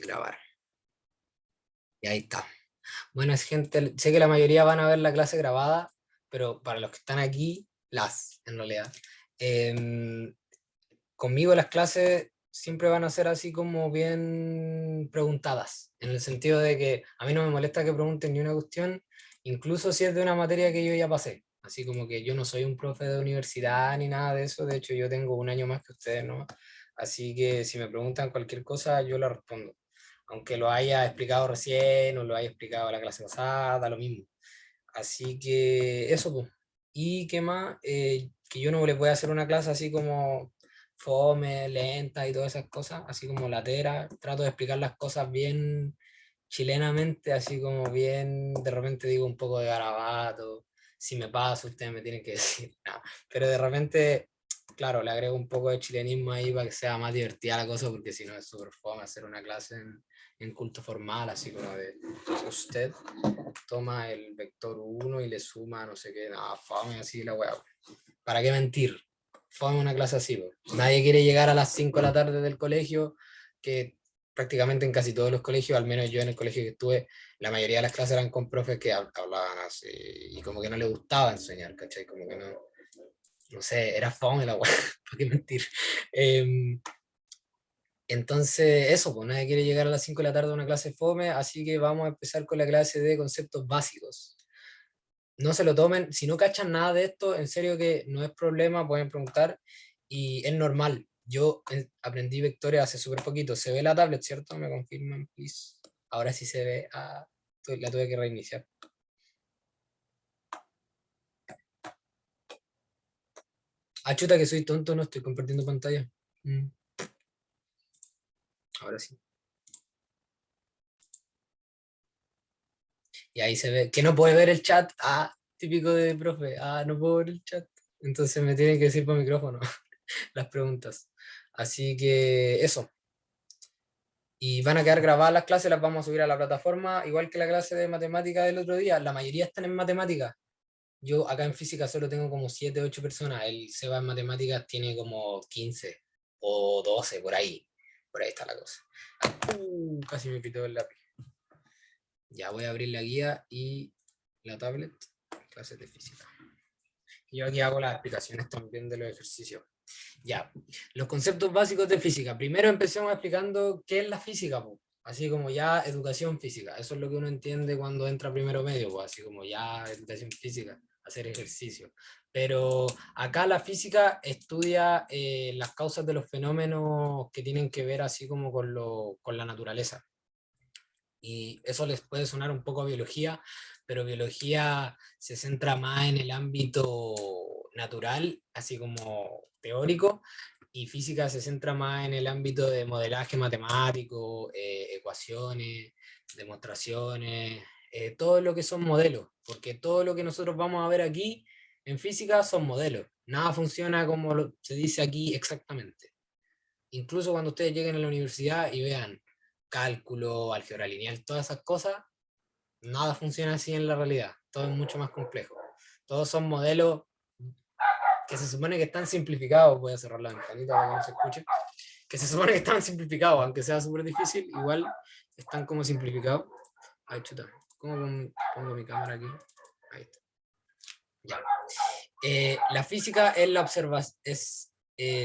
Grabar. Y ahí está. Buenas gente, sé que la mayoría van a ver la clase grabada, pero para los que están aquí, en realidad. Conmigo las clases siempre van a ser así como bien preguntadas, en el sentido de que a mí no me molesta que pregunten ni una cuestión, incluso si es de una materia que yo ya pasé. Así como que yo no soy un profe de universidad ni nada de eso, de hecho yo tengo un año más que ustedes, ¿no? Así que si me preguntan cualquier cosa, yo la respondo. Aunque lo haya explicado recién o lo haya explicado la clase pasada, da lo mismo. Así que eso, pues. ¿Y qué más? Que yo no les voy a hacer una clase así como fome, lenta y todas esas cosas, así como latera. Trato de explicar las cosas bien chilenamente, así como bien, de repente digo un poco de garabato. Si me paso, ustedes me tienen que decir. No, pero de repente, claro, le agrego un poco de chilenismo ahí para que sea más divertida la cosa, porque si no es súper fome hacer una clase en culto formal, así como de usted toma el vector 1 y le suma no sé qué, nada, fome así la weá. ¿Para qué mentir? Fome una clase así, po. Nadie quiere llegar a las 5 de la tarde del colegio, que prácticamente en casi todos los colegios, al menos yo en el colegio que estuve, la mayoría de las clases eran con profes que hablaban así, y como que no les gustaba enseñar, ¿cachai? Como que no, no sé, era fome la weá, ¿para qué mentir? Entonces, eso, pues nadie quiere llegar a las 5 de la tarde a una clase fome, así que vamos a empezar con la clase de conceptos básicos. No se lo tomen, si no cachan nada de esto, en serio que no es problema, pueden preguntar y es normal. Yo aprendí vectores hace súper poquito. ¿Se ve la tablet, cierto? ¿Me confirman, please? Ahora sí se ve. Ah, la tuve que reiniciar. Ah, chuta, que soy tonto, no estoy compartiendo pantalla. Ahora sí. Y ahí se ve que no puede ver el chat. Ah, típico de profe. Ah, no puedo ver el chat. Entonces me tienen que decir por micrófono las preguntas. Así que eso. Y van a quedar grabadas las clases, las vamos a subir a la plataforma, igual que la clase de matemática del otro día. La mayoría están en matemática. Yo acá en física solo tengo como 7 8 personas. El Seba en matemáticas tiene como 15 o 12 por ahí. Por ahí está la cosa. Casi me pitó el lápiz. Ya voy a abrir la guía y la tablet. Clases de física. Y yo aquí hago las explicaciones también de los ejercicios. Ya, los conceptos básicos de física. Primero empecemos explicando qué es la física, po. Así como ya educación física. Eso es lo que uno entiende cuando entra primero medio, po. Así como ya educación física, hacer ejercicio. Pero acá la física estudia las causas de los fenómenos que tienen que ver así como con la naturaleza. Y eso les puede sonar un poco a biología, pero biología se centra más en el ámbito natural, así como teórico, y física se centra más en el ámbito de modelaje matemático, ecuaciones, demostraciones, todo lo que son modelos, porque todo lo que nosotros vamos a ver aquí en física son modelos. Nada funciona como se dice aquí exactamente. Incluso cuando ustedes lleguen a la universidad y vean cálculo, álgebra lineal, todas esas cosas, nada funciona así en la realidad. Todo es mucho más complejo. Todos son modelos que se supone que están simplificados. Voy a cerrar la ventanita para que no se escuche. Que se supone que están simplificados, aunque sea súper difícil, igual están como simplificados. Ay, chuta. ¿Cómo pongo mi cámara aquí? Ahí está. Ya. La física es la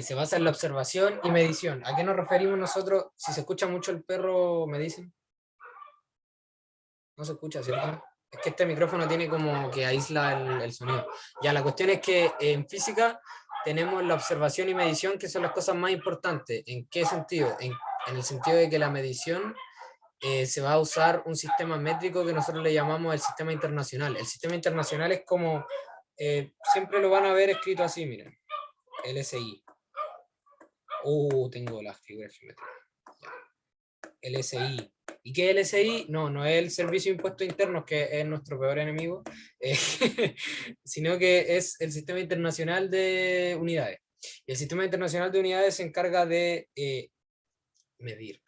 se basa en la observación y medición. ¿A qué nos referimos nosotros? Si se escucha mucho el perro, me dicen. No se escucha, ¿cierto? Es que este micrófono tiene como que aísla el sonido. Ya, la cuestión es que en física tenemos la observación y medición, que son las cosas más importantes. ¿En qué sentido? En el sentido de que la medición se va a usar un sistema métrico que nosotros le llamamos el sistema internacional. El sistema internacional es como, siempre lo van a ver escrito así, miren, LSI. Tengo las figuras geométricas. LSI. ¿Y qué es LSI? No, no es el Servicio de Impuestos Internos, que es nuestro peor enemigo, eh, sino que es el Sistema Internacional de Unidades. Y el Sistema Internacional de Unidades se encarga de medir,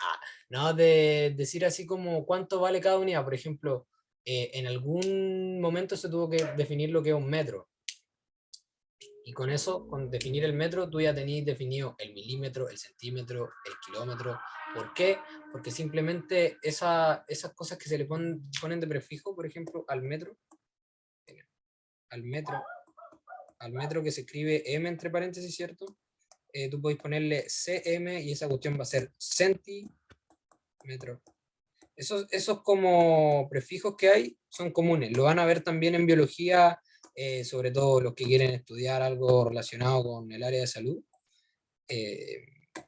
no de decir así como cuánto vale cada unidad. Por ejemplo, en algún momento se tuvo que definir lo que es un metro. Y con eso, con definir el metro, tú ya tenías definido el milímetro, el centímetro, el kilómetro, ¿Por qué? Porque simplemente esas cosas que se le ponen de prefijo, por ejemplo, al metro, al metro que se escribe M entre paréntesis, ¿cierto? Tú podés ponerle cm y esa cuestión va a ser centímetro. Esos como prefijos que hay son comunes. Lo van a ver también en biología, sobre todo los que quieren estudiar algo relacionado con el área de salud.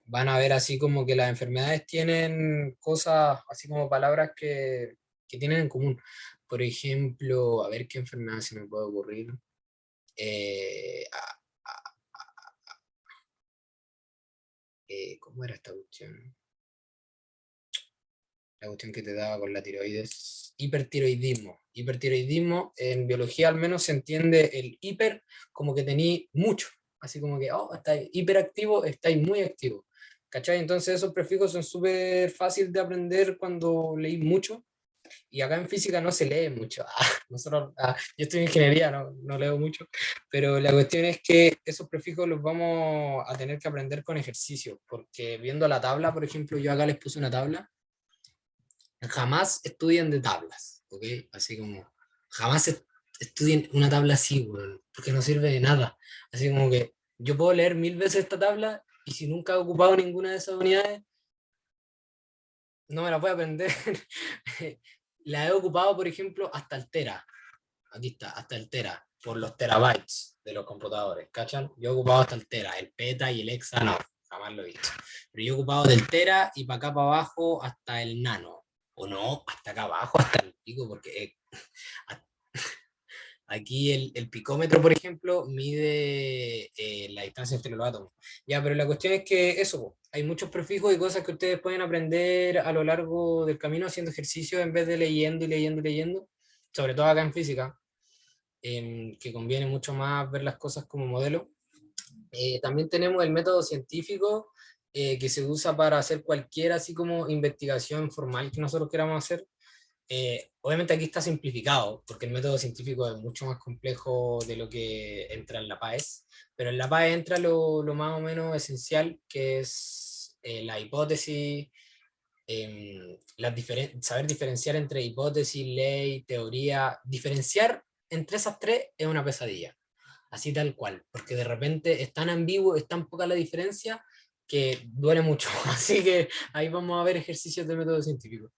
Van a ver así como que las enfermedades tienen cosas, así como palabras que tienen en común. Por ejemplo, a ver qué enfermedad se me puede ocurrir. Eh, ah, ¿Cómo era esta cuestión? La cuestión que te daba con la tiroides. Hipertiroidismo. Hipertiroidismo, en biología al menos se entiende el hiper como que tení mucho. Así como que, oh, estáis hiperactivo, estáis muy activo. ¿Cachai? Entonces esos prefijos son súper fáciles de aprender cuando leí mucho. Y acá en física no se lee mucho. Yo estoy en ingeniería, no leo mucho. Pero la cuestión es que esos prefijos los vamos a tener que aprender con ejercicio. Porque viendo la tabla, por ejemplo, yo acá les puse una tabla, jamás estudien de tablas, ¿ok? Así como, jamás estudien una tabla así, güey, porque no sirve de nada. Así como que yo puedo leer 1000 veces esta tabla y si nunca he ocupado ninguna de esas unidades, no me la voy a aprender. La he ocupado, por ejemplo, hasta el tera. Aquí está, hasta el tera, por los terabytes de los computadores, ¿cachan? Yo he ocupado hasta el tera, el peta y el hexa no, jamás lo he visto. Pero yo he ocupado del tera y para acá para abajo hasta el nano. O no, hasta acá abajo, hasta el pico, porque aquí el picómetro, por ejemplo, mide la distancia entre los átomos. Ya, pero la cuestión es que eso, po, hay muchos prefijos y cosas que ustedes pueden aprender a lo largo del camino haciendo ejercicio en vez de leyendo y leyendo y leyendo, sobre todo acá en física, que conviene mucho más ver las cosas como modelo. También tenemos el método científico que se usa para hacer cualquier así como investigación formal que nosotros queramos hacer. Obviamente aquí está simplificado, porque el método científico es mucho más complejo de lo que entra en la PAES, pero en la PAES entra lo más o menos esencial, que es la hipótesis, saber diferenciar entre hipótesis, ley, teoría. Diferenciar entre esas tres es una pesadilla, así tal cual, porque de repente es tan ambiguo, es tan poca la diferencia que duele mucho. Así que ahí vamos a ver ejercicios de método científico.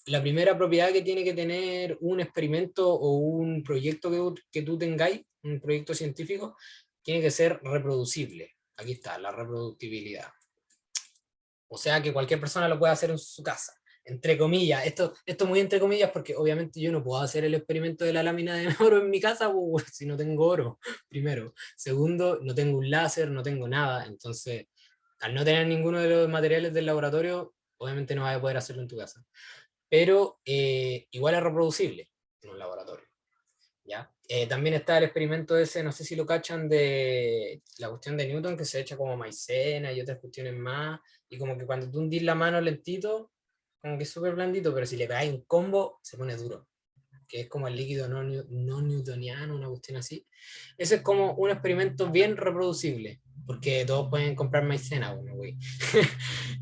La primera propiedad que tiene que tener un experimento o un proyecto que tú tengáis, un proyecto científico, tiene que ser reproducible. Aquí está, la reproductibilidad. O sea, que cualquier persona lo puede hacer en su casa. Entre comillas, esto muy entre comillas porque obviamente yo no puedo hacer el experimento de la lámina de oro en mi casa si no tengo oro, primero. Segundo, no tengo un láser, no tengo nada. Entonces, al no tener ninguno de los materiales del laboratorio, obviamente no vas a poder hacerlo en tu casa. Pero igual es reproducible en un laboratorio. ¿Ya? También está el experimento ese, no sé si lo cachan, de la cuestión de Newton, que se echa como maicena y otras cuestiones más, y como que cuando tú hundís la mano lentito, como que es súper blandito, pero si le pegáis un combo, se pone duro, que es como el líquido no newtoniano, una cuestión así. Ese es como un experimento bien reproducible, porque todos pueden comprar maicena, bueno, güey.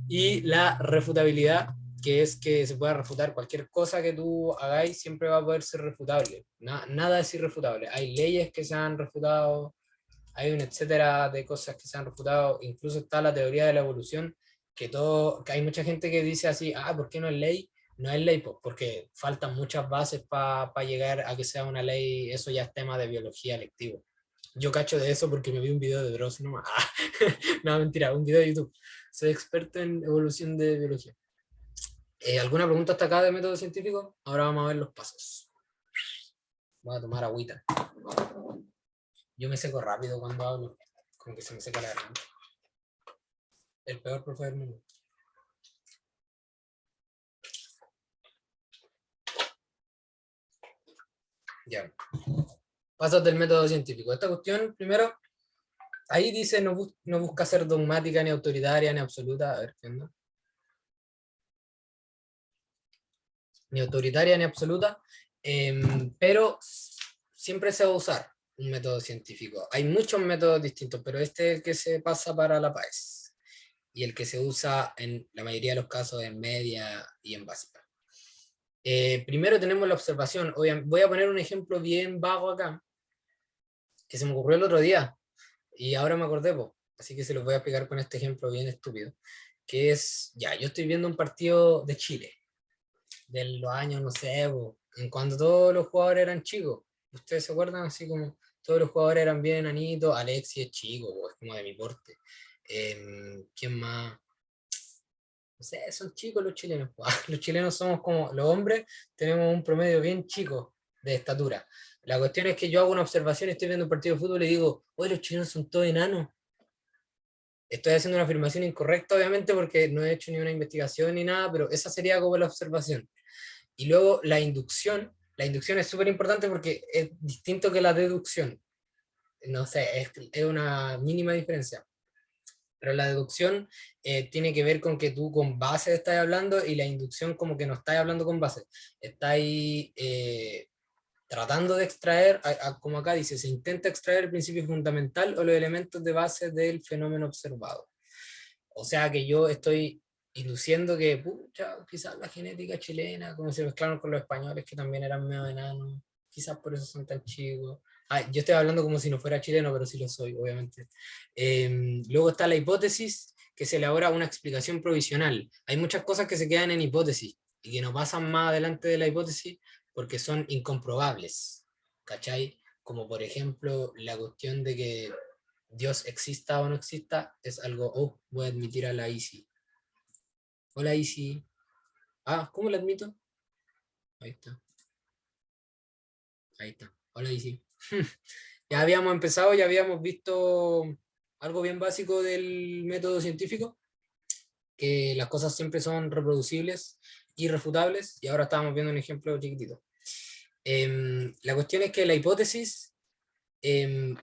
Y la refutabilidad, que es que se pueda refutar cualquier cosa que tú hagáis, siempre va a poder ser refutable. Nada es irrefutable. Hay leyes que se han refutado, hay un etcétera de cosas que se han refutado, incluso está la teoría de la evolución, que hay mucha gente que dice así, ¿por qué no es ley? No es ley, pues, porque faltan muchas bases para llegar a que sea una ley, eso ya es tema de biología lectivo. Yo cacho de eso porque me vi un video de Dross nomás. No, mentira, un video de YouTube. Soy experto en evolución de biología. ¿Alguna pregunta hasta acá de método científico? Ahora vamos a ver los pasos. Voy a tomar agüita. Yo me seco rápido cuando hablo, como que se me seca la garganta. El peor profe del mundo. Ya. Pasos del método científico. Esta cuestión, primero, ahí dice no busca ser dogmática, ni autoritaria, ni absoluta. A ver, ¿qué onda? Ni autoritaria, ni absoluta. Pero siempre se va a usar un método científico. Hay muchos métodos distintos, pero este es el que se pasa para la PAES. y el que se usa en la mayoría de los casos en media y en básica. Primero tenemos la observación. Voy a poner un ejemplo bien vago acá, que se me ocurrió el otro día, y ahora me acordé, po. Así que se los voy a explicar con este ejemplo bien estúpido, que es, ya, yo estoy viendo un partido de Chile, de los años, no sé, po, en cuando todos los jugadores eran chicos. ¿Ustedes se acuerdan? Así como todos los jugadores eran bien enanitos, Alexis es chico, po, es como de mi porte. ¿Quién más? No sé, son chicos los chilenos, po. Los chilenos somos como, los hombres tenemos un promedio bien chico de estatura. La cuestión es que yo hago una observación, estoy viendo un partido de fútbol y digo, oye, los chilenos son todos enanos. Estoy haciendo una afirmación incorrecta, obviamente, porque no he hecho ni una investigación ni nada, pero esa sería como la observación. Y luego la inducción es súper importante porque es distinto que la deducción. No sé, es una mínima diferencia. Pero la deducción tiene que ver con que tú con base estás hablando y la inducción como que no estás hablando con base. Estás tratando de extraer, como acá dice, se intenta extraer el principio fundamental o los elementos de base del fenómeno observado. O sea que yo estoy induciendo que, pucha, quizás la genética chilena, como se mezclaron con los españoles que también eran medio enanos, quizás por eso son tan chicos. Ah, yo estoy hablando como si no fuera chileno, pero sí lo soy, obviamente. Luego está la hipótesis, que se elabora una explicación provisional. Hay muchas cosas que se quedan en hipótesis y que no pasan más adelante de la hipótesis porque son incomprobables, ¿cachai? Como por ejemplo la cuestión de que Dios exista o no exista, es algo, oh, voy a admitir a la Easy. Hola Easy. Ah, ¿cómo la admito? Ahí está, ahí está. Hola Easy. Ya habíamos empezado, ya habíamos visto algo bien básico del método científico, que las cosas siempre son reproducibles, irrefutables, y ahora estábamos viendo un ejemplo chiquitito. La cuestión es que la hipótesis, em,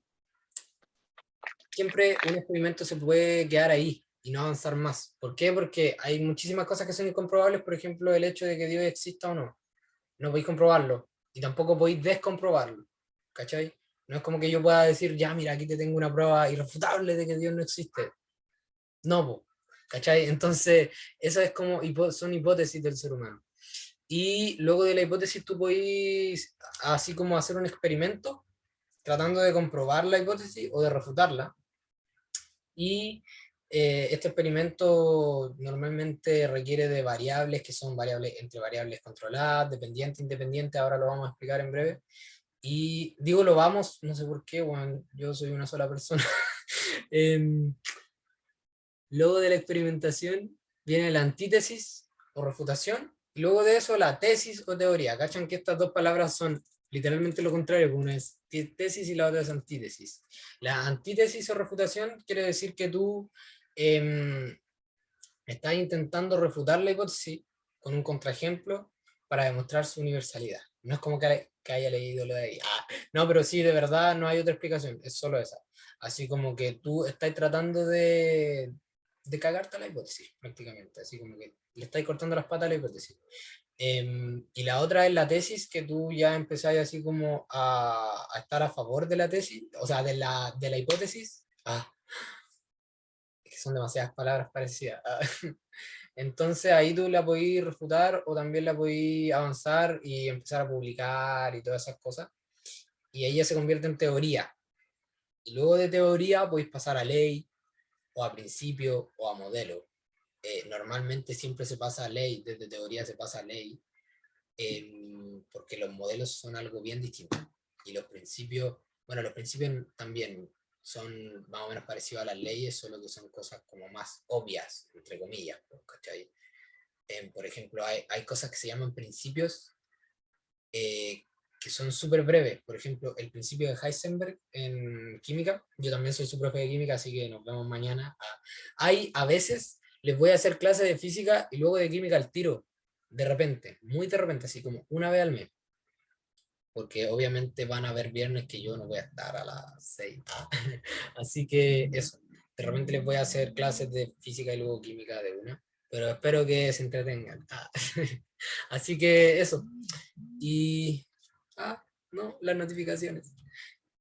siempre un experimento se puede quedar ahí y no avanzar más. ¿Por qué? Porque hay muchísimas cosas que son incomprobables, por ejemplo, el hecho de que Dios exista o no. No podéis comprobarlo y tampoco podéis descomprobarlo. ¿Cachai? No es como que yo pueda decir, ya, mira, aquí te tengo una prueba irrefutable de que Dios no existe. No, po, ¿cachai? Entonces, eso es como, son hipótesis del ser humano. Y luego de la hipótesis tú podéis, así como hacer un experimento, tratando de comprobar la hipótesis o de refutarla, y este experimento normalmente requiere de variables que son variables entre variables controladas, dependiente, independiente, ahora lo vamos a explicar en breve. Y digo lo vamos, no sé por qué, bueno, yo soy una sola persona. Em, Luego de la experimentación viene la antítesis o refutación, y luego de eso la tesis o teoría. ¿Cachan que estas dos palabras son literalmente lo contrario? Una es tesis y la otra es antítesis. La antítesis o refutación quiere decir que tú eh, estás intentando refutar la hipótesis con un contraejemplo para demostrar su universalidad. No es como que haya leído lo de ahí. Ah, no, pero sí, de verdad no hay otra explicación, es solo esa. Así como que tú estás tratando de cagarte a la hipótesis, prácticamente. Así como que le estás cortando las patas a la hipótesis. Y la otra es la tesis, que tú ya empezás así como a estar a favor de la tesis, o sea, de la hipótesis. Ah, es que son demasiadas palabras parecidas. Ah. Entonces ahí tú la podís refutar o también la podís avanzar y empezar a publicar y todas esas cosas. Y ahí ya se convierte en teoría. Y luego de teoría podéis pasar a ley o a principio o a modelo. Normalmente siempre se pasa a ley, desde teoría se pasa a ley, porque los modelos son algo bien distinto. Y los principios, bueno, los principios también son más o menos parecidos a las leyes, solo que son cosas como más obvias, entre comillas, ¿cachai? Por ejemplo, hay cosas que se llaman principios eh, que son súper breves. Por ejemplo, el principio de Heisenberg en química. Yo también soy su profe de química, así que nos vemos mañana. Hay a veces, les voy a hacer clase de física y luego de química al tiro, de repente, muy de repente, así como una vez al mes. Porque obviamente van a haber viernes que yo no voy a estar a las 6. Así que eso, de repente les voy a hacer clases de física y luego química de una, pero espero que se entretengan. Así que eso. Y, no, las notificaciones.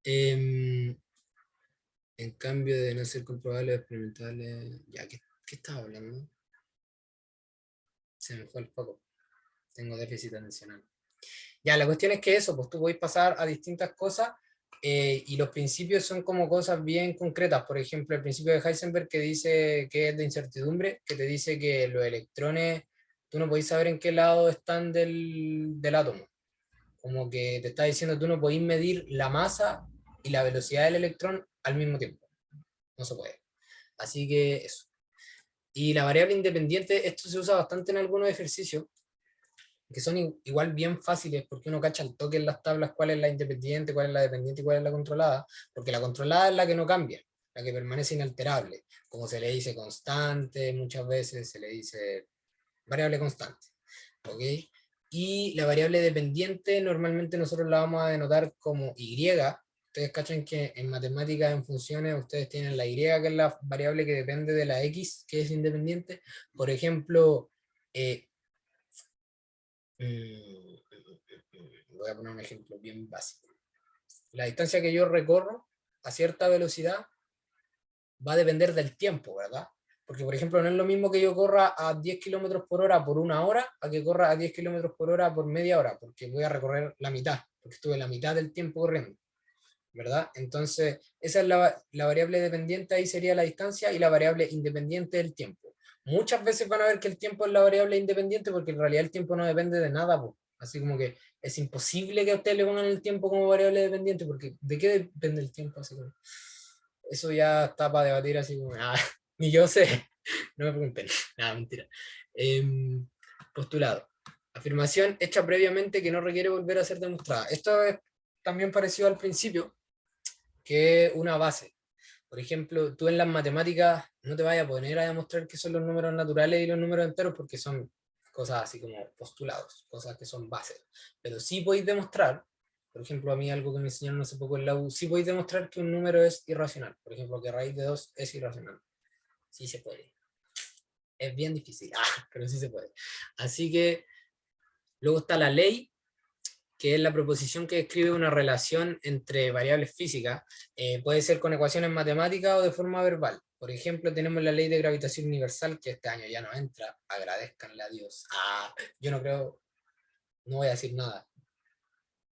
Em, en cambio de no ser comprobables o experimentales, ya que ¿Qué estaba hablando? Se me fue el foco. Tengo déficit atencional. Ya, la cuestión es que eso, pues tú podés pasar a distintas cosas y los principios son como cosas bien concretas. Por ejemplo, el principio de Heisenberg que dice que es de incertidumbre, que te dice que los electrones, tú no podés saber en qué lado están del átomo. Como que te está diciendo, tú no podés medir la masa y la velocidad del electrón al mismo tiempo. No se puede. Así que eso. Y la variable independiente, esto se usa bastante en algunos ejercicios, que son igual bien fáciles, porque uno cacha el toque en las tablas cuál es la independiente, cuál es la dependiente y cuál es la controlada, porque la controlada es la que no cambia, la que permanece inalterable, como se le dice constante, muchas veces se le dice variable constante, ¿ok? Y la variable dependiente normalmente nosotros la vamos a denotar como Y. Ustedes cachan que en matemáticas, en funciones, ustedes tienen la Y, que es la variable que depende de la X, que es independiente. Por ejemplo, voy a poner un ejemplo bien básico. La distancia que yo recorro a cierta velocidad va a depender del tiempo, ¿verdad? Porque, por ejemplo, no es lo mismo que yo corra a 10 kilómetros por hora por una hora a que corra a 10 kilómetros por hora por media hora, porque voy a recorrer la mitad, porque estuve la mitad del tiempo corriendo, ¿verdad? Entonces, esa es la variable dependiente, ahí sería la distancia, y la variable independiente el tiempo. Muchas veces van a ver que el tiempo es la variable independiente porque en realidad el tiempo no depende de nada, pues. Así como que es imposible que a ustedes le pongan el tiempo como variable dependiente, porque ¿de qué depende el tiempo? Así como, eso ya está para debatir así como, ah, ni yo sé, no me pregunten, nada, mentira. Postulado. Afirmación hecha previamente que no requiere volver a ser demostrada. Esto es también parecido al principio, que es una base. Por ejemplo, tú en las matemáticas no te vayas a poner a demostrar qué son los números naturales y los números enteros porque son cosas así como postulados, cosas que son bases. Pero sí podéis demostrar, por ejemplo, a mí algo que me enseñaron hace poco en la U, sí podéis demostrar que un número es irracional. Por ejemplo, que raíz de 2 es irracional. Sí se puede. Es bien difícil, pero sí se puede. Así que luego está la ley, que es la proposición que describe una relación entre variables físicas, puede ser con ecuaciones matemáticas o de forma verbal. Por ejemplo, tenemos la ley de gravitación universal, que este año ya no entra, agradezcanle a Dios. Yo no creo, no voy a decir nada,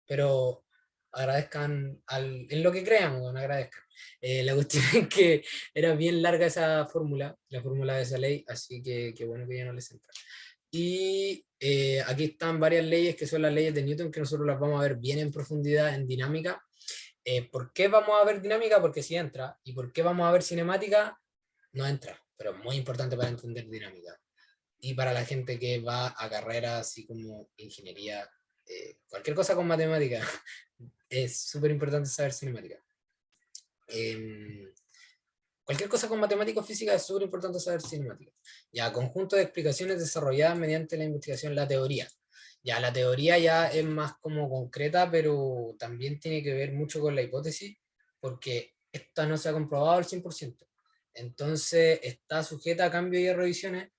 pero agradezcan en lo que crean, bueno, agradezcan. La cuestión es que era bien larga esa fórmula, la fórmula de esa ley, así que bueno que ya no les entra. Y aquí están varias leyes que son las leyes de Newton, que nosotros las vamos a ver bien en profundidad en dinámica. ¿Por qué vamos a ver dinámica? Porque sí entra. ¿Y por qué vamos a ver cinemática? No entra, pero es muy importante para entender dinámica. Y para la gente que va a carreras así como ingeniería, cualquier cosa con matemática, es súper importante saber cinemática. Eh, Cualquier cosa con matemática o física es súper importante saber cinemática. Ya, conjunto de explicaciones desarrolladas mediante la investigación, la teoría. Ya, la teoría ya es más como concreta, pero también tiene que ver mucho con la hipótesis, porque esta no se ha comprobado al 100%. Entonces, está sujeta a cambios y a revisiones.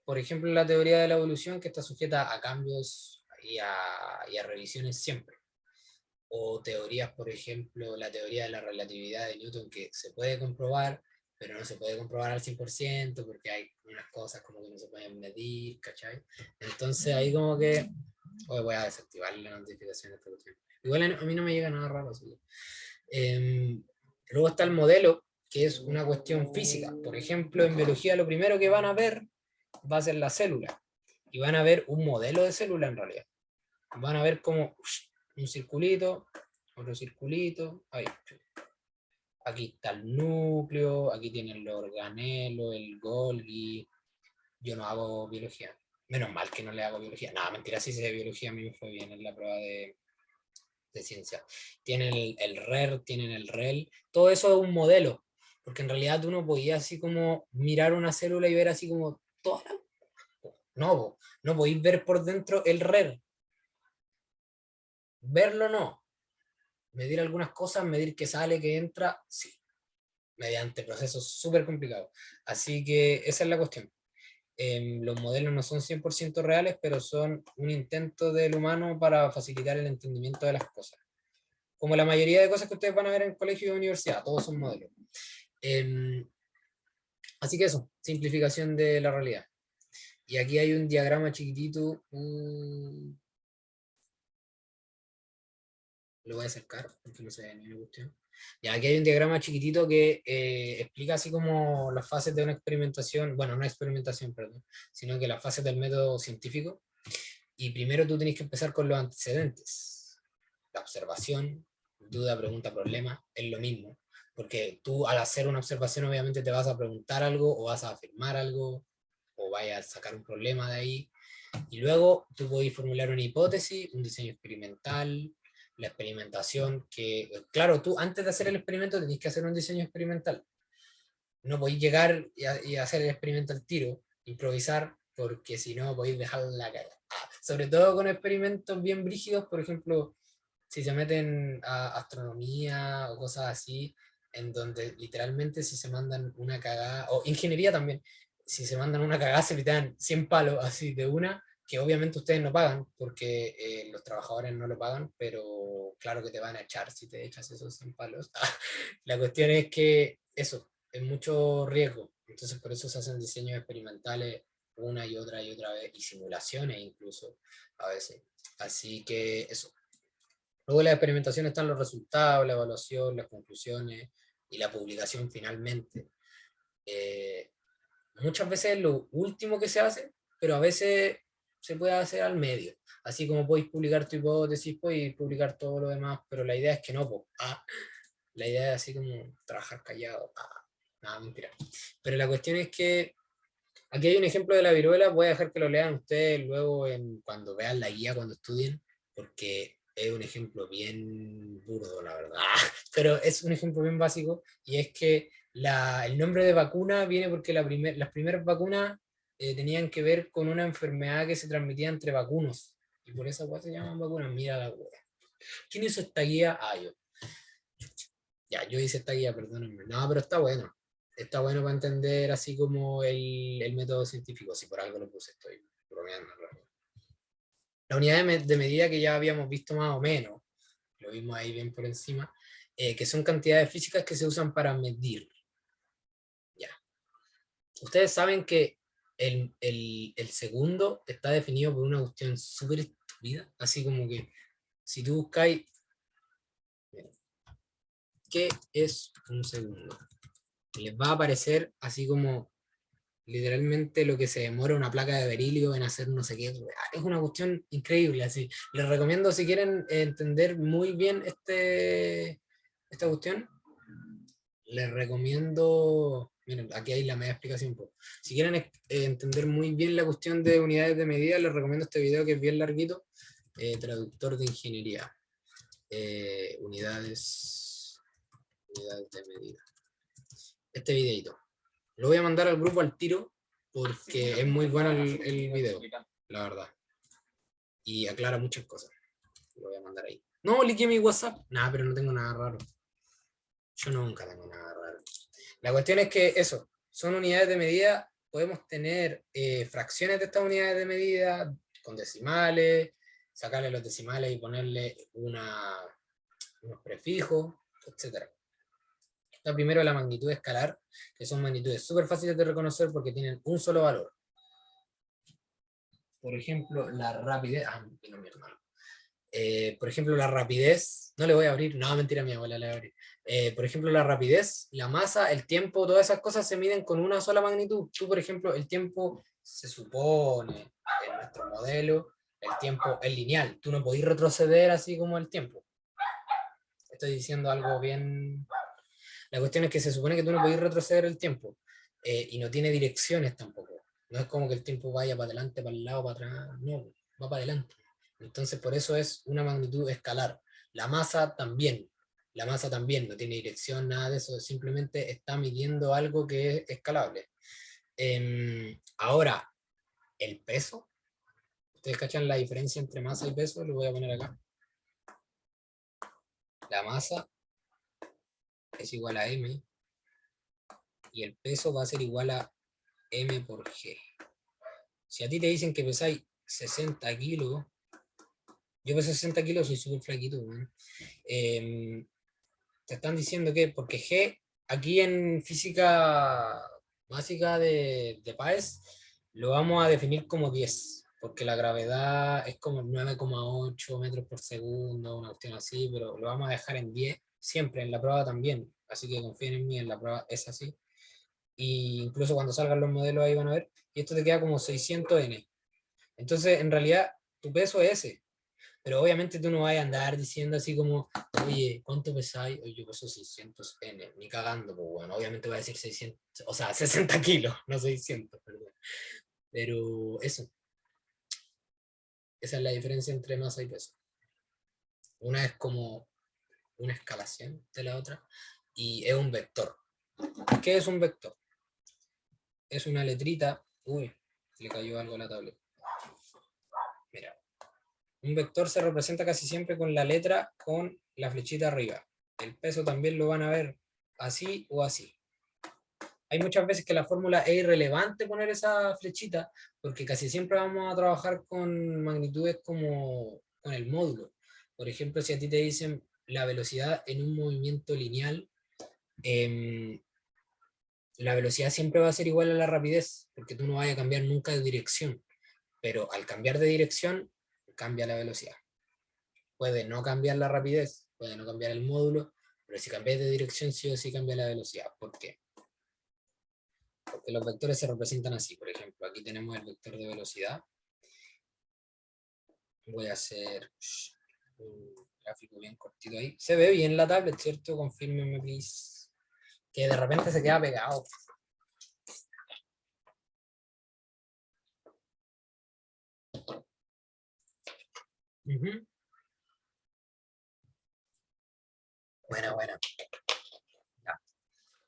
Por ejemplo, la teoría de la evolución, que está sujeta a cambios y a revisiones siempre. O teorías, por ejemplo, la teoría de la relatividad de Newton, que se puede comprobar, pero no se puede comprobar al 100% porque hay unas cosas como que no se pueden medir, ¿cachai? Entonces ahí como que hoy voy a desactivar la notificación de esta cuestión. Igual a mí no me llega nada raro. Así que. Luego está el modelo, que es una cuestión física. Por ejemplo, en biología lo primero que van a ver va a ser la célula. Y van a ver un modelo de célula en realidad. Van a ver como un circulito, otro circulito, ahí. Aquí está el núcleo, aquí tienen los organelos, el Golgi. Yo no hago biología. Menos mal que no le hago biología. Nada, mentira, sí sé de biología, a mí me fue bien en la prueba de ciencia. Tienen el RER, tienen el REL. Todo eso es un modelo, porque en realidad tú no podías así como mirar una célula y ver así como toda la... No, no podéis ver por dentro el RER. Verlo no. Medir algunas cosas, medir qué sale, qué entra, sí, mediante procesos súper complicados. Así que esa es la cuestión. Los modelos no son 100% reales, pero son un intento del humano para facilitar el entendimiento de las cosas. Como la mayoría de cosas que ustedes van a ver en colegio y universidad, todos son modelos. Así que eso, simplificación de la realidad. Y aquí hay un diagrama chiquitito. Lo voy a acercar, porque no se ve ni una cuestión. Y aquí hay un diagrama chiquitito que explica así como las fases de una experimentación, bueno, no experimentación, perdón, sino que las fases del método científico. Y primero tú tenés que empezar con los antecedentes. La observación, duda, pregunta, problema, es lo mismo. Porque tú al hacer una observación obviamente te vas a preguntar algo o vas a afirmar algo o vayas a sacar un problema de ahí. Y luego tú podés formular una hipótesis, un diseño experimental, la experimentación, que claro, tú antes de hacer el experimento tenés que hacer un diseño experimental. No podéis llegar y hacer el experimento al tiro, improvisar, porque si no podéis dejar la cara. Sobre todo con experimentos bien brígidos, por ejemplo, si se meten a astronomía o cosas así, en donde literalmente si se mandan una cagada, o ingeniería también, si se mandan una cagada se quitan 100 palos así de una, que obviamente ustedes no pagan, porque los trabajadores no lo pagan, pero claro que te van a echar si te echas esos 100 palos. La cuestión es que eso, es mucho riesgo, entonces por eso se hacen diseños experimentales una y otra vez, y simulaciones incluso a veces. Así que eso. Luego de la experimentación están los resultados, la evaluación, las conclusiones y la publicación finalmente. Eh, Muchas veces es lo último que se hace, pero a veces se puede hacer al medio. Así como podéis publicar tu hipótesis, podéis publicar todo lo demás, pero la idea es que no, po. La idea es así como trabajar callado. Nada, mentira. Pero la cuestión es que aquí hay un ejemplo de la viruela, voy a dejar que lo lean ustedes luego cuando vean la guía, cuando estudien, porque es un ejemplo bien burdo, la verdad. Pero es un ejemplo bien básico, y es que el nombre de vacuna viene porque las primeras vacunas tenían que ver con una enfermedad que se transmitía entre vacunos, y por esa se llaman vacunas. Mira la wea. ¿Quién hizo esta guía? Yo. Ya, yo hice esta guía, perdónenme. No, pero está bueno. Está bueno para entender así como el método científico. Si por algo lo puse, estoy bromeando. La unidad de medida que ya habíamos visto más o menos, lo vimos ahí bien por encima, que son cantidades físicas que se usan para medir. Ya. Ustedes saben que el segundo está definido por una cuestión súper estúpida, así como que si tú buscáis, ¿qué es un segundo? Les va a aparecer así como literalmente lo que se demora una placa de berilio en hacer no sé qué. Es una cuestión increíble, así. Les recomiendo, si quieren entender muy bien esta cuestión, les recomiendo, miren, aquí hay la media explicación. Pues. Si quieren entender muy bien la cuestión de unidades de medida, les recomiendo este video que es bien larguito, traductor de ingeniería. Unidades de medida. Este videito. Lo voy a mandar al grupo al tiro porque es muy bueno el video, la verdad. Y aclara muchas cosas. Lo voy a mandar ahí. No, liqué mi WhatsApp. Nada, pero no tengo nada raro. Yo nunca tengo nada raro. La cuestión es que eso, son unidades de medida. Podemos tener fracciones de estas unidades de medida con decimales, sacarle los decimales y ponerle unos prefijos, etc. Está primero la magnitud escalar, que son magnitudes súper fáciles de reconocer porque tienen un solo valor. Por ejemplo, la rapidez. Vino mi hermano. Por ejemplo, la rapidez. No le voy a abrir. No, mentira, mi abuela le va a abrir. Por ejemplo, la rapidez, la masa, el tiempo, todas esas cosas se miden con una sola magnitud. Tú, por ejemplo, el tiempo se supone en nuestro modelo, el tiempo es lineal. Tú no podés retroceder así como el tiempo. Estoy diciendo algo bien. La cuestión es que se supone que tú no podés retroceder el tiempo y no tiene direcciones tampoco. No es como que el tiempo vaya para adelante, para el lado, para atrás. No, va para adelante. Entonces, por eso es una magnitud escalar. La masa también. La masa también no tiene dirección, nada de eso. Simplemente está midiendo algo que es escalable. Ahora, el peso. ¿Ustedes cachan la diferencia entre masa y peso? Lo voy a poner acá. La masa es igual a m y el peso va a ser igual a m por g. Si a ti te dicen que pesáis 60 kilos, yo peso 60 kilos, soy súper flaquito, te están diciendo que, porque G, aquí en física, básica de Páez lo vamos a definir como 10, porque la gravedad es como 9,8 metros por segundo, una cuestión así, pero lo vamos a dejar en 10, siempre en la prueba también, así que confíen en mí, en la prueba es así. Y incluso cuando salgan los modelos ahí van a ver, y esto te queda como 600 N. Entonces, en realidad, tu peso es ese, pero obviamente tú no vas a andar diciendo así como, oye, ¿cuánto pesáis? Oye, yo peso 600 N, ni cagando, pues bueno, obviamente va a decir 600, o sea, 60 kilos, no 600, perdón. Pero eso, esa es la diferencia entre masa y peso. Una es como una escalación de la otra y es un vector. ¿Qué es un vector? Es una letrita, uy, le cayó algo a la tablet. Mira, un vector se representa casi siempre con la letra con la flechita arriba. El peso también lo van a ver así o así. Hay muchas veces que la fórmula es irrelevante poner esa flechita porque casi siempre vamos a trabajar con magnitudes como con el módulo. Por ejemplo, si a ti te dicen la velocidad en un movimiento lineal, eh, la velocidad siempre va a ser igual a la rapidez porque tú no vas a cambiar nunca de dirección. Pero al cambiar de dirección, cambia la velocidad. Puede no cambiar la rapidez, puede no cambiar el módulo, pero si cambias de dirección, sí o sí cambia la velocidad. ¿Por qué? Porque los vectores se representan así. Por ejemplo, aquí tenemos el vector de velocidad. Voy a hacer un gráfico bien cortito ahí. Se ve bien la tablet, ¿cierto? Confírmenme, please. Que de repente se queda pegado. Uh-huh. Buena, buena. Ya.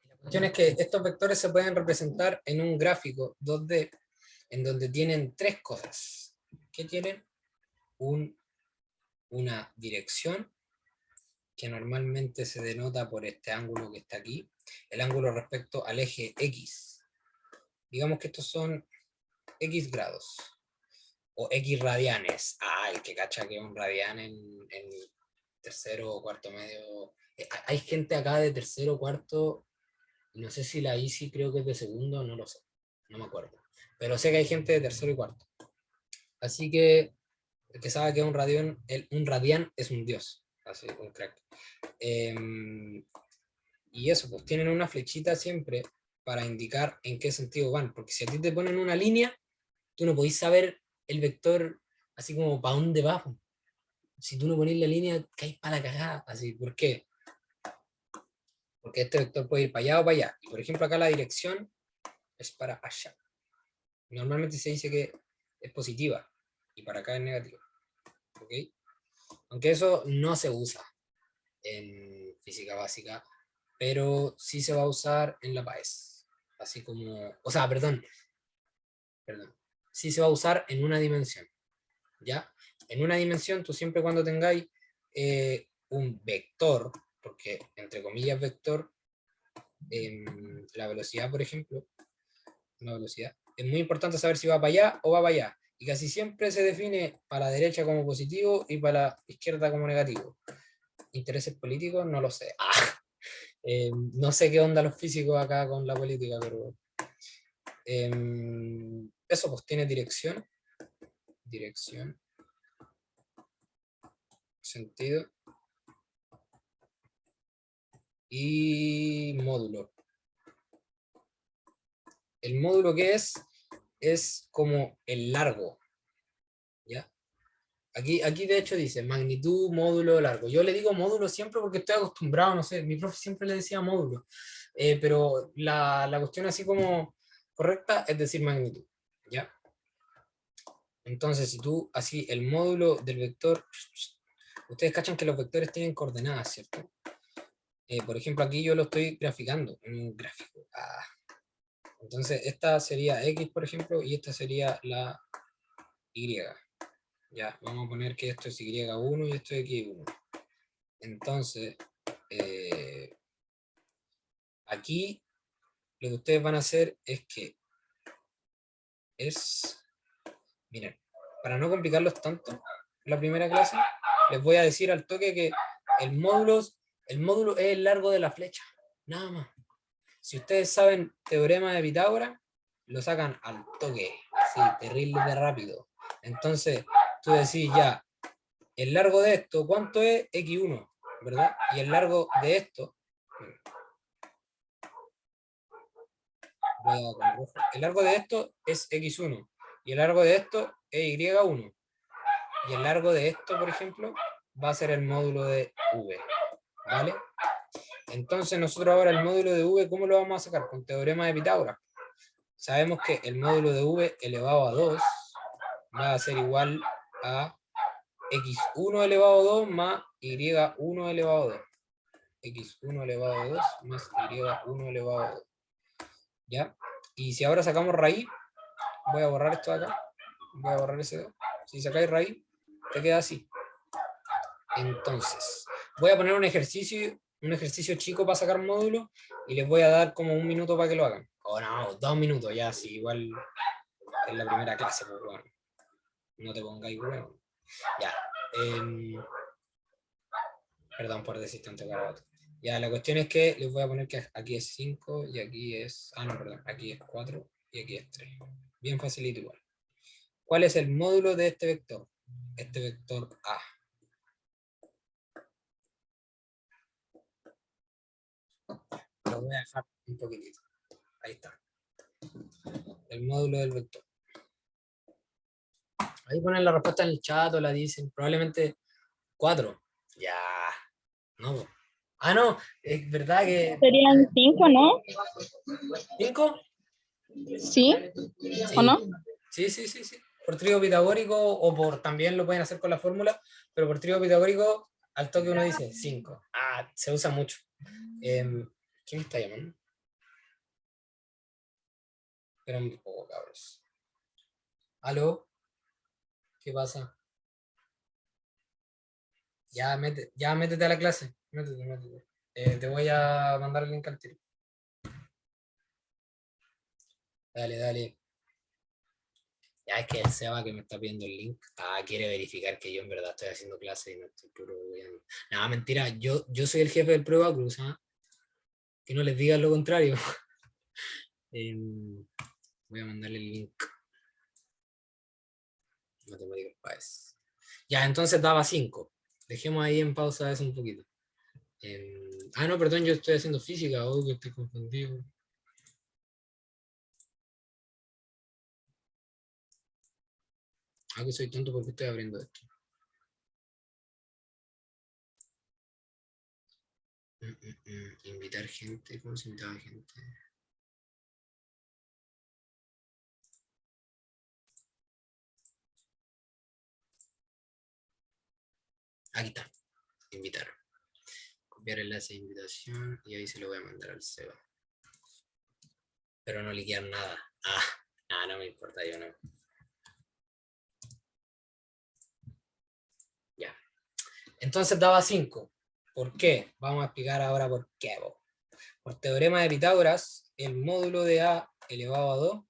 La cuestión es que estos vectores se pueden representar en un gráfico 2D en donde tienen tres cosas. ¿Qué tienen? Una dirección que normalmente se denota por este ángulo que está aquí, el ángulo respecto al eje X. Digamos que estos son X grados o X radianes. Ah, el que cacha que es un radian en tercero o cuarto medio. Hay gente acá de tercero o cuarto, no sé si la ICI creo que es de segundo, no lo sé, no me acuerdo. Pero sé que hay gente de tercero y cuarto. Así que el que sabe que es un radian es un dios, así, un crack. Y eso, pues tienen una flechita siempre para indicar en qué sentido van, porque si a ti te ponen una línea, tú no podís saber el vector así como para dónde va. Si tú no pones la línea, caes para la cagada, así, ¿por qué? Porque este vector puede ir para allá o para allá. Y por ejemplo, acá la dirección es para allá. Normalmente se dice que es positiva y para acá es negativa. ¿Ok? Aunque eso no se usa en física básica, pero sí se va a usar en la PAES. Así como, o sea, perdón, sí se va a usar en una dimensión, ¿ya? En una dimensión, tú siempre cuando tengáis un vector, porque entre comillas vector, la velocidad, por ejemplo, una velocidad, es muy importante saber si va para allá o va para allá. Y casi siempre se define para la derecha como positivo y para la izquierda como negativo. ¿Intereses políticos? No lo sé. No sé qué onda los físicos acá con la política, pero eso pues tiene dirección, sentido y módulo. El módulo que es como el largo, ¿ya? Aquí de hecho dice magnitud, módulo, largo. Yo le digo módulo siempre porque estoy acostumbrado, no sé, mi profe siempre le decía módulo. Pero la cuestión así como correcta es decir magnitud, ¿ya? Entonces, si tú así el módulo del vector, ustedes cachan que los vectores tienen coordenadas, ¿cierto? Por ejemplo, aquí yo lo estoy graficando en un gráfico. Entonces, esta sería X, por ejemplo, y esta sería la Y. Ya, vamos a poner que esto es Y1 y esto es X1. Entonces, aquí lo que ustedes van a hacer es que miren, para no complicarlos tanto, la primera clase, les voy a decir al toque que el módulo, el módulo es el largo de la flecha, nada más. Si ustedes saben teorema de Pitágoras, lo sacan al toque, así, terrible de rápido. Entonces, tú decís ya, el largo de esto, ¿cuánto es? X1, ¿verdad? Y el largo de esto, el largo de esto es X1, y el largo de esto es Y1, y el largo de esto, por ejemplo, va a ser el módulo de V, ¿vale? Entonces nosotros ahora el módulo de V, ¿cómo lo vamos a sacar? Con teorema de Pitágoras. Sabemos que el módulo de V elevado a 2 va a ser igual a x1 elevado a 2 más y1 elevado a 2. x1 elevado a 2 más y1 elevado a 2. ¿Ya? Y si ahora sacamos raíz, voy a borrar esto de acá, voy a borrar ese 2. Si sacáis raíz, te queda así. Entonces, voy a poner un ejercicio chico para sacar módulos y les voy a dar como 1 minuto para que lo hagan. O no, 2 minutos, ya, si igual es la primera clase, pues bueno. No te pongáis bueno. Ya. Perdón por decir tanto carajo. Ya, la cuestión es que les voy a poner que aquí es 5 y aquí es... Ah, no, perdón. Aquí es 4 y aquí es 3. Bien facilito igual. ¿Cuál es el módulo de este vector? Este vector A. Lo voy a dejar un poquitito. Ahí está. El módulo del vector. Ahí ponen la respuesta en el chat o la dicen. Probablemente 4. Ya. No. Ah, no. Es verdad que... Serían 5, ¿no? ¿5? ¿Sí? ¿O Sí. no? Sí. Por trío pitagórico o por también lo pueden hacer con la fórmula, pero por trío pitagórico al toque uno dice 5. Ah, se usa mucho. ¿Quién me está llamando? Espera un poco, cabros. ¿Aló? ¿Qué pasa? Ya, métete a la clase. Métete. Te voy a mandar el link al tiro. Dale. Ya es que el Seba que me está pidiendo el link, quiere verificar que yo en verdad estoy haciendo clase y no estoy puro hueveando. Nada, mentira, yo soy el jefe del Prueba Cruz, ¿ah? Que no les digan lo contrario. Voy a mandarle el link. Matemáticas Páez. Ya, entonces daba 5. Dejemos ahí en pausa eso un poquito. No, perdón, yo estoy haciendo física, que estoy confundido. Que soy tonto porque estoy abriendo esto. Invitar gente, ¿cómo se invitaba gente? Aquí está, invitar. Copiar enlace de invitación y ahí se lo voy a mandar al Seba. Pero no liquear nada. No me importa, yo no. Ya. Entonces daba 5. ¿Por qué? Vamos a explicar ahora por qué. Por teorema de Pitágoras, el módulo de A elevado a 2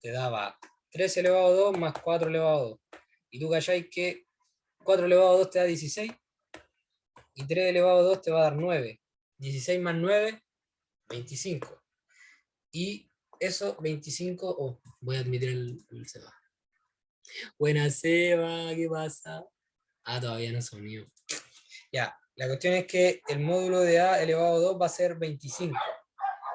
te daba 3 elevado a 2 más 4 elevado a 2. Y tú calláis que 4 elevado a 2 te da 16 y 3 elevado a 2 te va a dar 9. 16 más 9, 25. Y eso, 25... voy a admitir el Seba. Buena Seba, ¿qué pasa? Todavía no son míos. Ya, la cuestión es que el módulo de A elevado a 2 va a ser 25.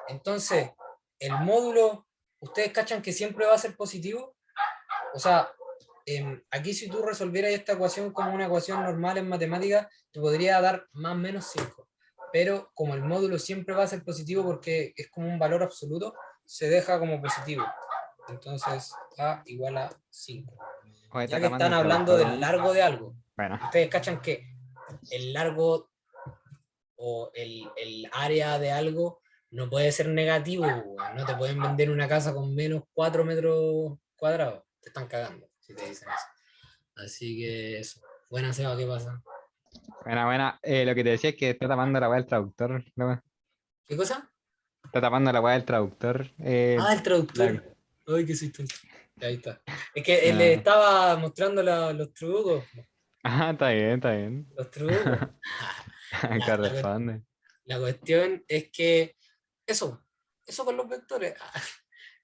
Entonces, el módulo, ¿ustedes cachan que siempre va a ser positivo? O sea, aquí si tú resolvieras esta ecuación como una ecuación normal en matemáticas, te podría dar más o menos 5. Pero como el módulo siempre va a ser positivo porque es como un valor absoluto, se deja como positivo. Entonces, A igual a 5. Oye, Ya está que llamando están el hablando traductor, del ¿no? largo de algo, Bueno, ustedes cachan que el largo o el área de algo no puede ser negativo, no te pueden vender una casa con menos 4 metros cuadrados, te están cagando si te dicen eso. Así que eso. Buena Seba, ¿qué pasa? buena. Lo que te decía es que está tapando la weá del traductor, loco. ¿Qué cosa? Está tapando la weá del traductor. El traductor. La... Ay, qué soy tonto. Ahí está. Es que él le Ah, estaba mostrando los trucos. está bien. Los trucos. Ya, Corresponde. la cuestión es que eso con los vectores.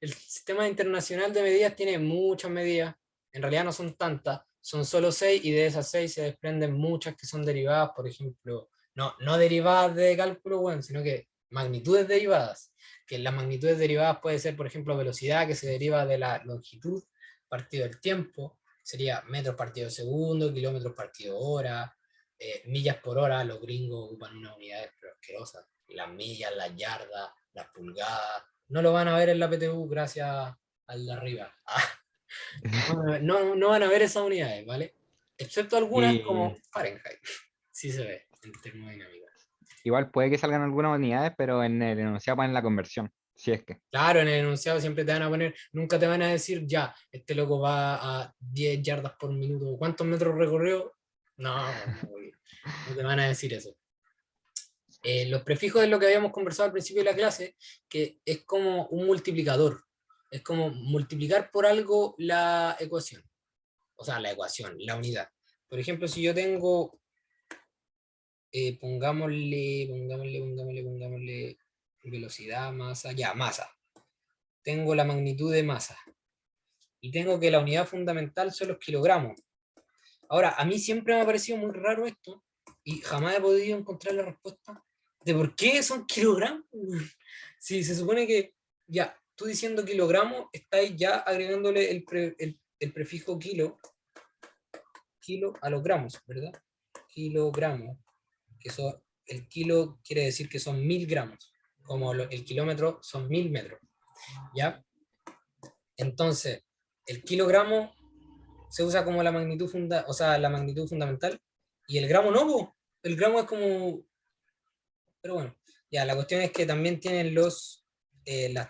El sistema internacional de medidas tiene muchas medidas, en realidad no son tantas, son solo 6 y de esas 6 se desprenden muchas que son derivadas, por ejemplo, no derivadas de cálculo, bueno, sino que magnitudes derivadas, que las magnitudes derivadas puede ser, por ejemplo, velocidad que se deriva de la longitud partido del tiempo, sería metros partido segundo, kilómetros partido hora, millas por hora, los gringos ocupan unas unidades pero asquerosas, las millas, las yardas, las pulgadas, no lo van a ver en la PTU gracias al de arriba. No van a ver esas unidades, ¿vale? Excepto algunas como Y Fahrenheit. Sí se ve en termodinámica. igual puede que salgan algunas unidades, pero en el enunciado ponen la conversión, si es que. Claro, en el enunciado siempre te van a poner, nunca te van a decir, ya, este loco va a 10 yardas por minuto. ¿Cuántos metros recorrió? No, no te van a decir eso. Los prefijos es lo que habíamos conversado al principio de la clase, que es como un multiplicador. Es como multiplicar por algo la ecuación. O sea, la ecuación, la unidad. Por ejemplo, si yo tengo, pongámosle velocidad, masa, ya, masa. Tengo la magnitud de masa. Y tengo que la unidad fundamental son los kilogramos. Ahora, a mí siempre me ha parecido muy raro esto, y jamás he podido encontrar la respuesta de por qué son kilogramos. Si se supone que, ya, tú diciendo kilogramos, estáis ya agregándole el prefijo kilo a los gramos, ¿verdad? Kilogramos, que son, el kilo quiere decir que son 1000 gramos, como el kilómetro son 1000 metros, ¿ya? Entonces, el kilogramo se usa como la magnitud o sea, la magnitud fundamental, y el gramo no, po. El gramo es como, pero bueno, ya, la cuestión es que también tienen las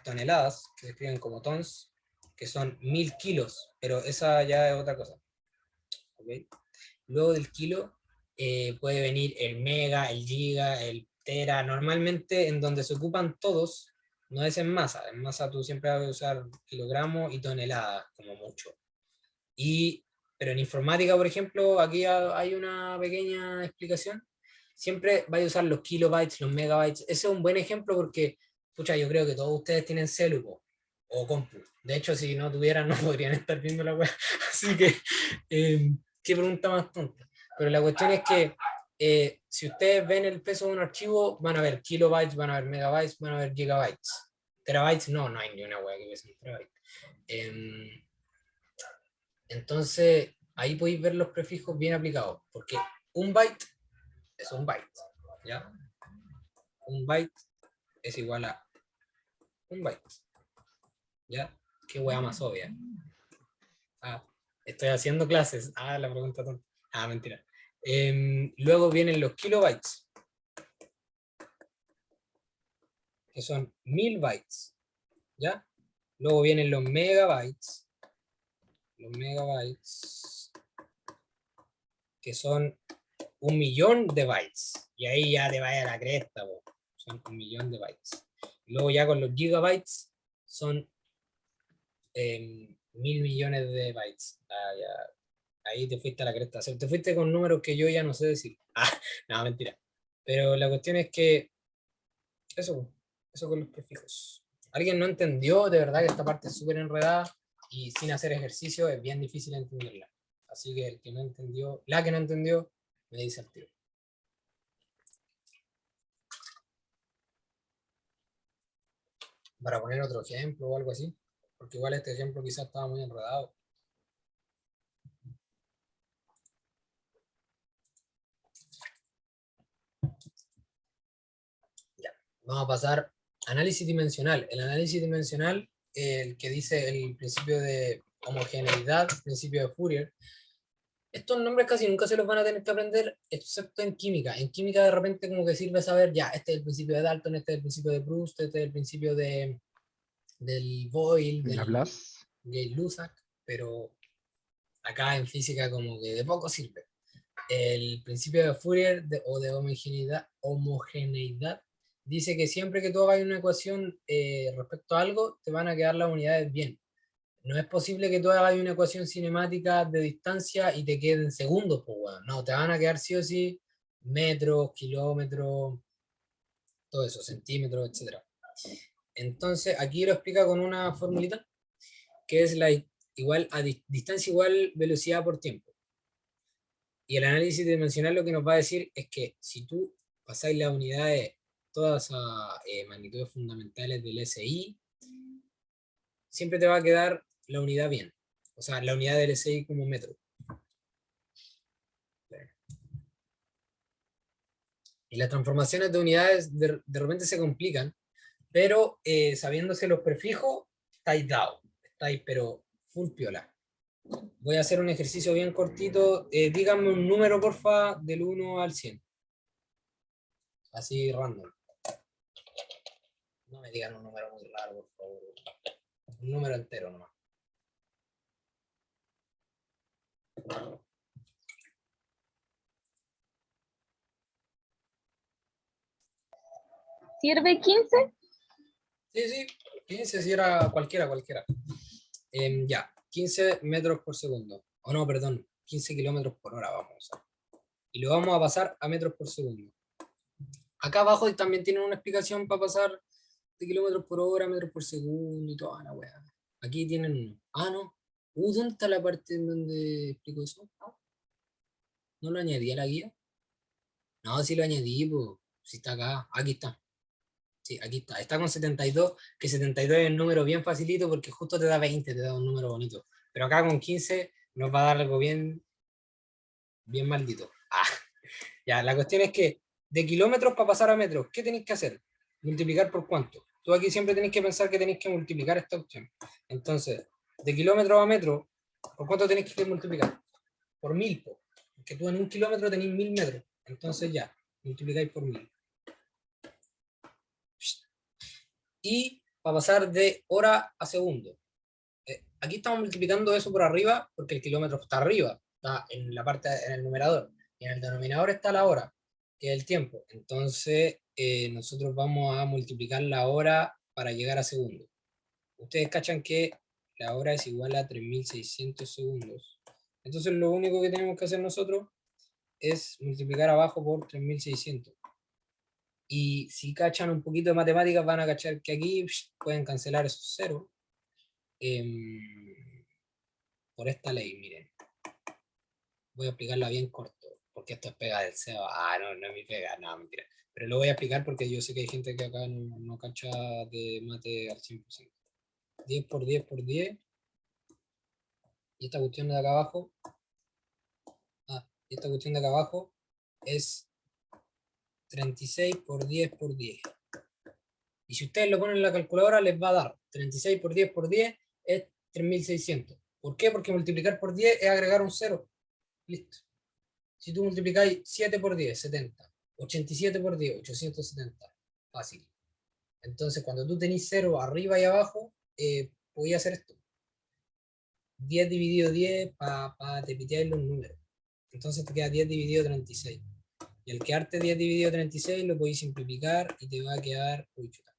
toneladas, que se escriben como tons, que son 1000 kilos, pero esa ya es otra cosa, ¿ok? Luego del kilo puede venir el mega, el giga, el tera. Normalmente en donde se ocupan todos no es en masa. En masa tú siempre vas a usar kilogramos y toneladas como mucho. Pero en informática, por ejemplo, aquí hay una pequeña explicación. Siempre vais a usar los kilobytes, los megabytes. Ese es un buen ejemplo porque, pucha, yo creo que todos ustedes tienen celu o compu. De hecho, si no tuvieran, no podrían estar viendo la web. Así que, qué pregunta más tonta. Pero la cuestión es que si ustedes ven el peso de un archivo, van a ver kilobytes, van a ver megabytes, van a ver gigabytes. Terabytes, no hay ni una web que pese un terabyte. Entonces, ahí podéis ver los prefijos bien aplicados, porque un byte es un byte, ¿ya? Un byte es igual a un byte, ¿ya? Qué hueá más obvia. Ah, estoy haciendo clases. Ah, la pregunta tonta. Ah, mentira. Luego vienen los kilobytes, que son 1000 bytes, ¿ya? Luego vienen los megabytes, que son 1.000.000 de bytes. Y ahí ya te vaya a la cresta, po. Son 1.000.000 de bytes. Luego ya con los gigabytes son 1.000.000.000 de bytes. Ah, ya. Ahí te fuiste a la cresta. O sea, te fuiste con números que yo ya no sé decir. Ah, no, mentira. Pero la cuestión es que eso, eso con los prefijos. ¿Alguien no entendió? De verdad que esta parte es súper enredada y sin hacer ejercicio es bien difícil entenderla. Así que el que no entendió, la que no entendió, me dice el tiro. Para poner otro ejemplo o algo así, porque igual este ejemplo quizás estaba muy enredado. Ya. Vamos a pasar a análisis dimensional. El análisis dimensional, el que dice el principio de homogeneidad, principio de Fourier, estos nombres casi nunca se los van a tener que aprender, excepto en química. En química de repente como que sirve saber, ya, este es el principio de Dalton, este es el principio de Proust, este es el principio del Boyle, Laplace. del Lusac, pero acá en física como que de poco sirve. El principio de Fourier o de homogeneidad dice que siempre que tú hagas una ecuación respecto a algo, te van a quedar las unidades bien. No es posible que tú hagas una ecuación cinemática de distancia y te queden segundos, pues bueno. No, te van a quedar sí o sí metros, kilómetros, todo eso, centímetros, etc. Entonces, aquí lo explica con una formulita, que es la igual a distancia igual velocidad por tiempo. Y el análisis dimensional lo que nos va a decir es que si tú pasáis las unidades, todas a magnitudes fundamentales del SI, siempre te va a quedar la unidad bien. O sea, la unidad del SI como metro. Y las transformaciones de unidades de repente se complican, pero sabiéndose los prefijos, estáis dado. Estáis, pero full piola. Voy a hacer un ejercicio bien cortito. Díganme un número, porfa, del 1 al 100. Así random. No me digan un número muy raro, por favor. Un número entero nomás. ¿Sirve 15? Sí, sí. 15 si era cualquiera. Ya, 15 metros por segundo. O no, perdón, 15 kilómetros por hora vamos a usar. Y lo vamos a pasar a metros por segundo. Acá abajo también tienen una explicación para pasar de kilómetros por hora, metros por segundo y toda la weá. Aquí tienen uno. Ah, no. ¿Dónde está la parte en donde explico eso? ¿No lo añadí a la guía? No, sí lo añadí, pues. Sí está acá. Aquí está. Sí, aquí está. Está con 72, que 72 es un número bien facilito porque justo te da 20, te da un número bonito. Pero acá con 15 nos va a dar algo bien, bien maldito. Ah, ya, la cuestión es que de kilómetros para pasar a metros, ¿qué tenéis que hacer? Multiplicar por cuánto. Tú aquí siempre tenéis que pensar que tenéis que multiplicar esta opción. Entonces, de kilómetros a metros, ¿por cuánto tenéis que multiplicar? Por 1000, porque tú en un kilómetro tenéis 1000 metros. Entonces ya, multiplicáis por 1000. Y para pasar de hora a segundo. Aquí estamos multiplicando eso por arriba porque el kilómetro está arriba, está en la parte, en el numerador. Y en el denominador está la hora, que es el tiempo. Entonces, nosotros vamos a multiplicar la hora para llegar a segundo. Ustedes cachan que la hora es igual a 3600 segundos. Entonces, lo único que tenemos que hacer nosotros es multiplicar abajo por 3600. Y si cachan un poquito de matemáticas, van a cachar que aquí pueden cancelar esos ceros. Por esta ley, miren. Voy a explicarla bien corto, porque esto es pega del SEO. Ah, no, no es mi pega, no, mentira. Pero lo voy a explicar porque yo sé que hay gente que acá no cacha de mate al 100%. 10 por 10 por 10. Y esta cuestión de acá abajo. Y esta cuestión de acá abajo es 36 por 10 por 10. Y si ustedes lo ponen en la calculadora, les va a dar 36 por 10 por 10 es 3600. ¿Por qué? Porque multiplicar por 10 es agregar un 0. Listo. Si tú multiplicáis 7 por 10, 70. 87 por 10, 870. Fácil. Entonces, cuando tú tenés 0 arriba y abajo, podías hacer esto. 10 dividido 10 para te pitear los números. Entonces te queda 10 dividido 36. Y al quedarte 10 dividido 36 lo podéis simplificar y te va a quedar... Uy, chuta.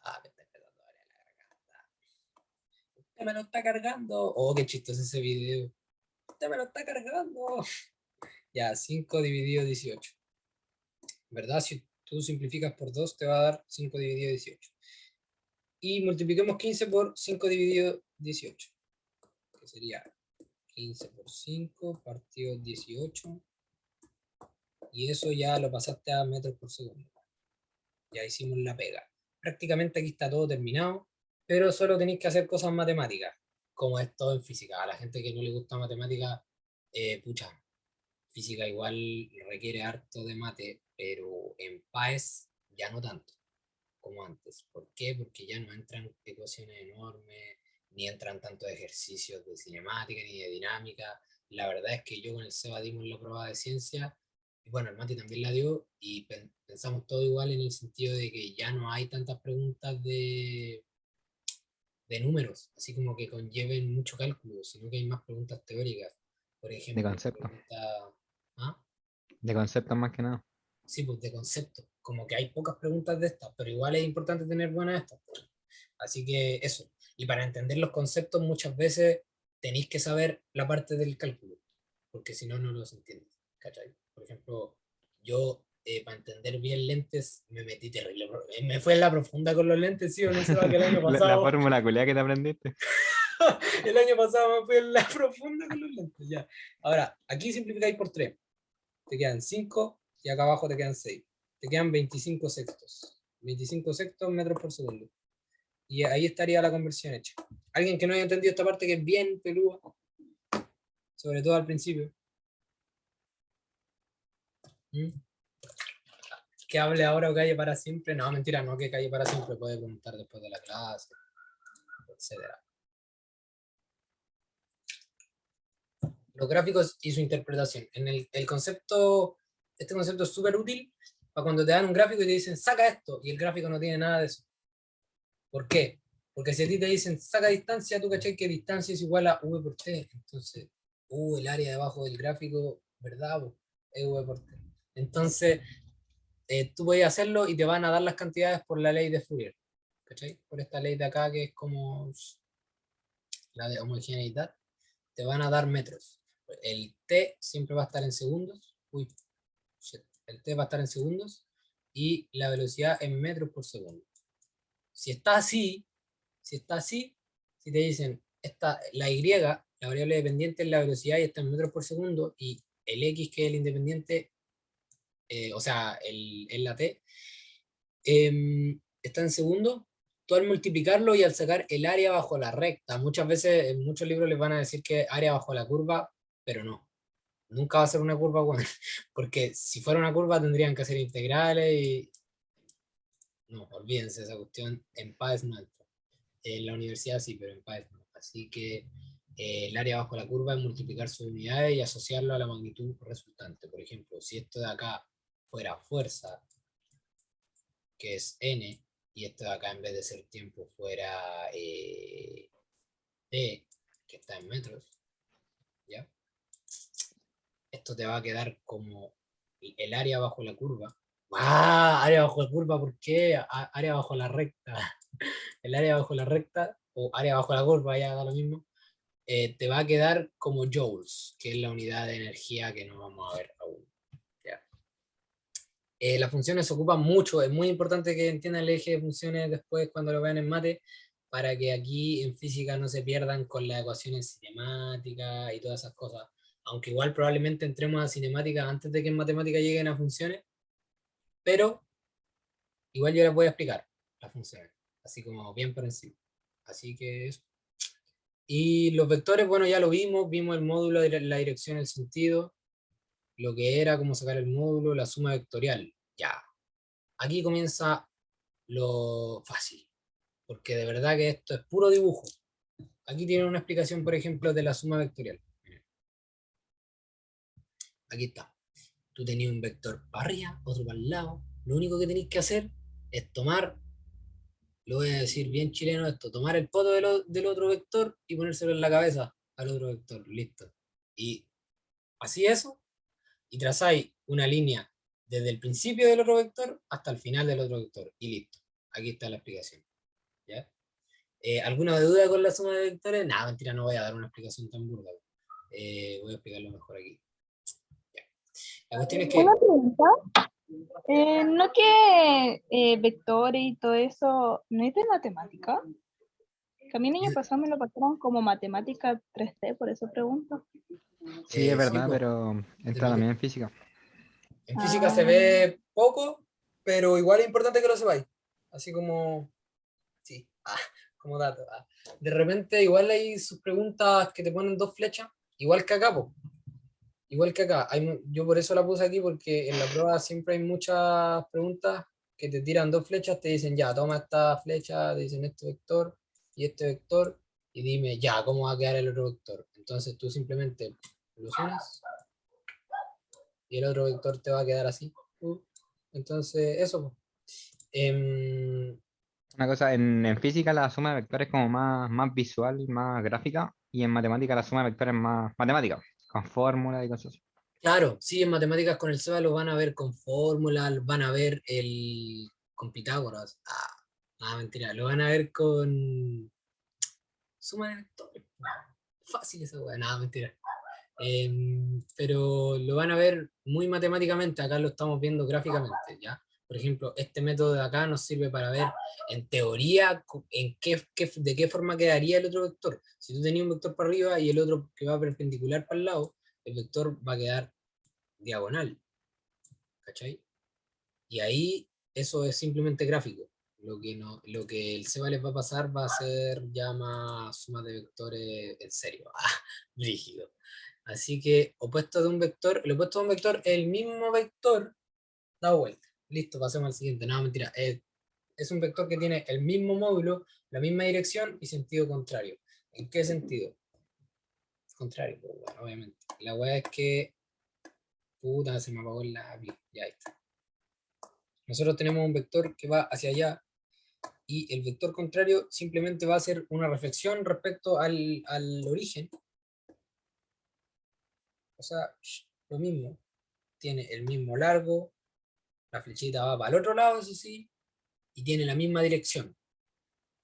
Ah, me está empezando a doler la garganta. Usted me lo está cargando. Oh, qué chistoso ese video. Usted me lo está cargando. Ya, 5 dividido 18. ¿Verdad? Si tú simplificas por 2 te va a dar 5 dividido 18. Y multipliquemos 15 por 5 dividido 18, que sería 15 por 5 partido 18, y eso ya lo pasaste a metros por segundo. Ya hicimos la pega. Prácticamente aquí está todo terminado, pero solo tenéis que hacer cosas matemáticas, como es todo en física. A la gente que no le gusta matemática, pucha, física igual requiere harto de mate, pero en PAES ya no tanto como antes. ¿Por qué? Porque ya no entran ecuaciones enormes, ni entran tantos ejercicios de cinemática ni de dinámica. La verdad es que yo con el Seba dimos la prueba de ciencia, y bueno, el Mati también la dio, y pensamos todo igual en el sentido de que ya no hay tantas preguntas de números, así como que conlleven mucho cálculo, sino que hay más preguntas teóricas. Por De ejemplo, concepto. pregunta... ¿Ah? De concepto más que nada. Sí, pues de concepto. Como que hay pocas preguntas de estas, pero igual es importante tener buenas estas. Así que eso. Y para entender los conceptos muchas veces tenéis que saber la parte del cálculo, porque si no, no los entiendes. ¿Cachai? Por ejemplo, yo para entender bien lentes, me metí terrible. Me fue en la profunda con los lentes, sí o no se va que el año La pasado. fórmula culiá que te aprendiste. El año pasado me fui en la profunda con los lentes, ya. Ahora, aquí simplificáis por 3. Te quedan 5 y acá abajo te quedan 6. Te quedan 25 sextos. 25 sextos metros por segundo. Y ahí estaría la conversión hecha. Alguien que no haya entendido esta parte que es bien peluda, sobre todo al principio. ¿Mm? Que hable ahora o calle para siempre. No, mentira, no que calle para siempre. Puede preguntar después de la clase, etcétera. Los gráficos y su interpretación. En el concepto, este concepto es súper útil para cuando te dan un gráfico y te dicen, saca esto, y el gráfico no tiene nada de eso. ¿Por qué? Porque si a ti te dicen, saca distancia, tú cachai que distancia es igual a V por T. Entonces, el área debajo del gráfico, ¿verdad? Es V por T. Entonces, tú puedes hacerlo y te van a dar las cantidades por la ley de Fourier. ¿Cachai? Por esta ley de acá que es como la de homogeneidad, te van a dar metros. El T siempre va a estar en segundos. Uy, shit. El T va a estar en segundos y la velocidad en metros por segundo. Si está así, si te dicen, la Y, la variable dependiente es la velocidad y está en metros por segundo, y el X, que es el independiente, o sea, la T, está en segundos, tú al multiplicarlo y al sacar el área bajo la recta, muchas veces en muchos libros les van a decir que área bajo la curva, pero no. Nunca va a ser una curva buena, porque si fuera una curva tendrían que hacer integrales y... No, olvídense esa cuestión, en PAES no entra. En la universidad sí, pero en PAES no. Así que el área bajo la curva es multiplicar sus unidades y asociarlo a la magnitud resultante. Por ejemplo, si esto de acá fuera fuerza, que es n, y esto de acá en vez de ser tiempo fuera t, que está en metros, ¿ya? Esto te va a quedar como el área bajo la curva. ¡Ah! Área bajo la curva, ¿por qué? Área bajo la recta. El área bajo la recta, o área bajo la curva, ya da lo mismo, te va a quedar como joules, que es la unidad de energía que no vamos a ver aún. ¿Ya? Las funciones se ocupan mucho, es muy importante que entiendan el eje de funciones después cuando lo vean en mate, para que aquí en física no se pierdan con las ecuaciones cinemáticas y todas esas cosas. Aunque igual probablemente entremos a cinemática antes de que en matemática lleguen a funciones, pero igual yo les voy a explicar las funciones, así como bien por encima. Así que eso. Y los vectores, bueno, ya lo vimos el módulo, la dirección, el sentido, lo que era, cómo sacar el módulo, la suma vectorial. Ya, aquí comienza lo fácil, porque de verdad que esto es puro dibujo. Aquí tienen una explicación, por ejemplo, de la suma vectorial. Aquí está. Tú tenías un vector para arriba, otro para el lado. Lo único que tenéis que hacer es tomar, lo voy a decir bien chileno esto, tomar el poto del otro vector y ponérselo en la cabeza al otro vector. Listo. Y así eso, y trazáis una línea desde el principio del otro vector hasta el final del otro vector. Y listo. Aquí está la explicación. ¿Ya? ¿Alguna duda con la suma de vectores? Nada, mentira, no voy a dar una explicación tan burda. Voy a explicarlo mejor aquí. Ya. La cuestión es que... Una pregunta. ¿No que vectores y todo eso no es de matemática? Que a mí el año pasado me lo pasaron como matemática 3D, por eso pregunto. Sí, es sí, verdad, po, pero entra también en física. en física se Ah, ve poco, pero igual es importante que lo sepáis. Así como... Sí, como dato. De repente igual hay sus preguntas que te ponen dos flechas, igual que acá, po. Igual que acá, yo por eso la puse aquí, porque en la prueba siempre hay muchas preguntas que te tiran dos flechas, te dicen ya, toma esta flecha, te dicen este vector, y dime ya, ¿cómo va a quedar el otro vector? Entonces tú simplemente los unes y el otro vector te va a quedar así. Entonces, eso. Po. Em, Una cosa, en física la suma de vectores es como más visual, más gráfica, y en matemática la suma de vectores es más matemática, con fórmulas y cosas así. claro, sí, en matemáticas con el SEBA lo van a ver con fórmulas, van a ver con Pitágoras. Mentira, lo van a ver con suma de vectores. Fácil esa weá, nada, mentira. Pero lo van a ver muy matemáticamente, acá lo estamos viendo gráficamente, ¿ya? Por ejemplo, este método de acá nos sirve para ver, en teoría, de qué forma quedaría el otro vector. Si tú tenías un vector para arriba y el otro que va perpendicular para el lado, el vector va a quedar diagonal, ¿cachai? Y ahí eso es simplemente gráfico. Lo que el SEBA les va a pasar va a ser ya más suma de vectores en serio, rígido. Así que opuesto de un vector, el opuesto de un vector es el mismo vector dado vuelta. Listo, pasemos al siguiente. No, mentira. Es un vector que tiene el mismo módulo, la misma dirección y sentido contrario. ¿En qué sentido? Contrario, pues, bueno, obviamente. La weá es que. Puta, se me apagó el lápiz. Ya está. Nosotros tenemos un vector que va hacia allá y el vector contrario simplemente va a ser una reflexión respecto al origen. O sea, lo mismo. Tiene el mismo largo, la flechita va para el otro lado, eso sí, y tiene la misma dirección.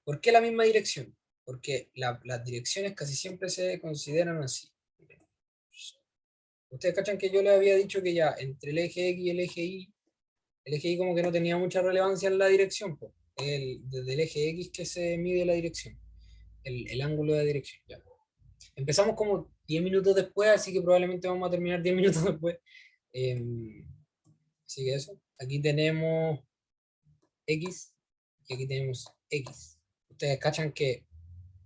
¿Por qué la misma dirección? Porque las direcciones casi siempre se consideran así. Ustedes cachan que yo les había dicho que ya entre el eje X y el eje Y como que no tenía mucha relevancia en la dirección, pues. Desde el eje X que se mide la dirección, el ángulo de dirección. Ya. Empezamos como 10 minutos después, así que probablemente vamos a terminar 10 minutos después. Así que eso. Aquí tenemos X y aquí tenemos X. Ustedes cachan que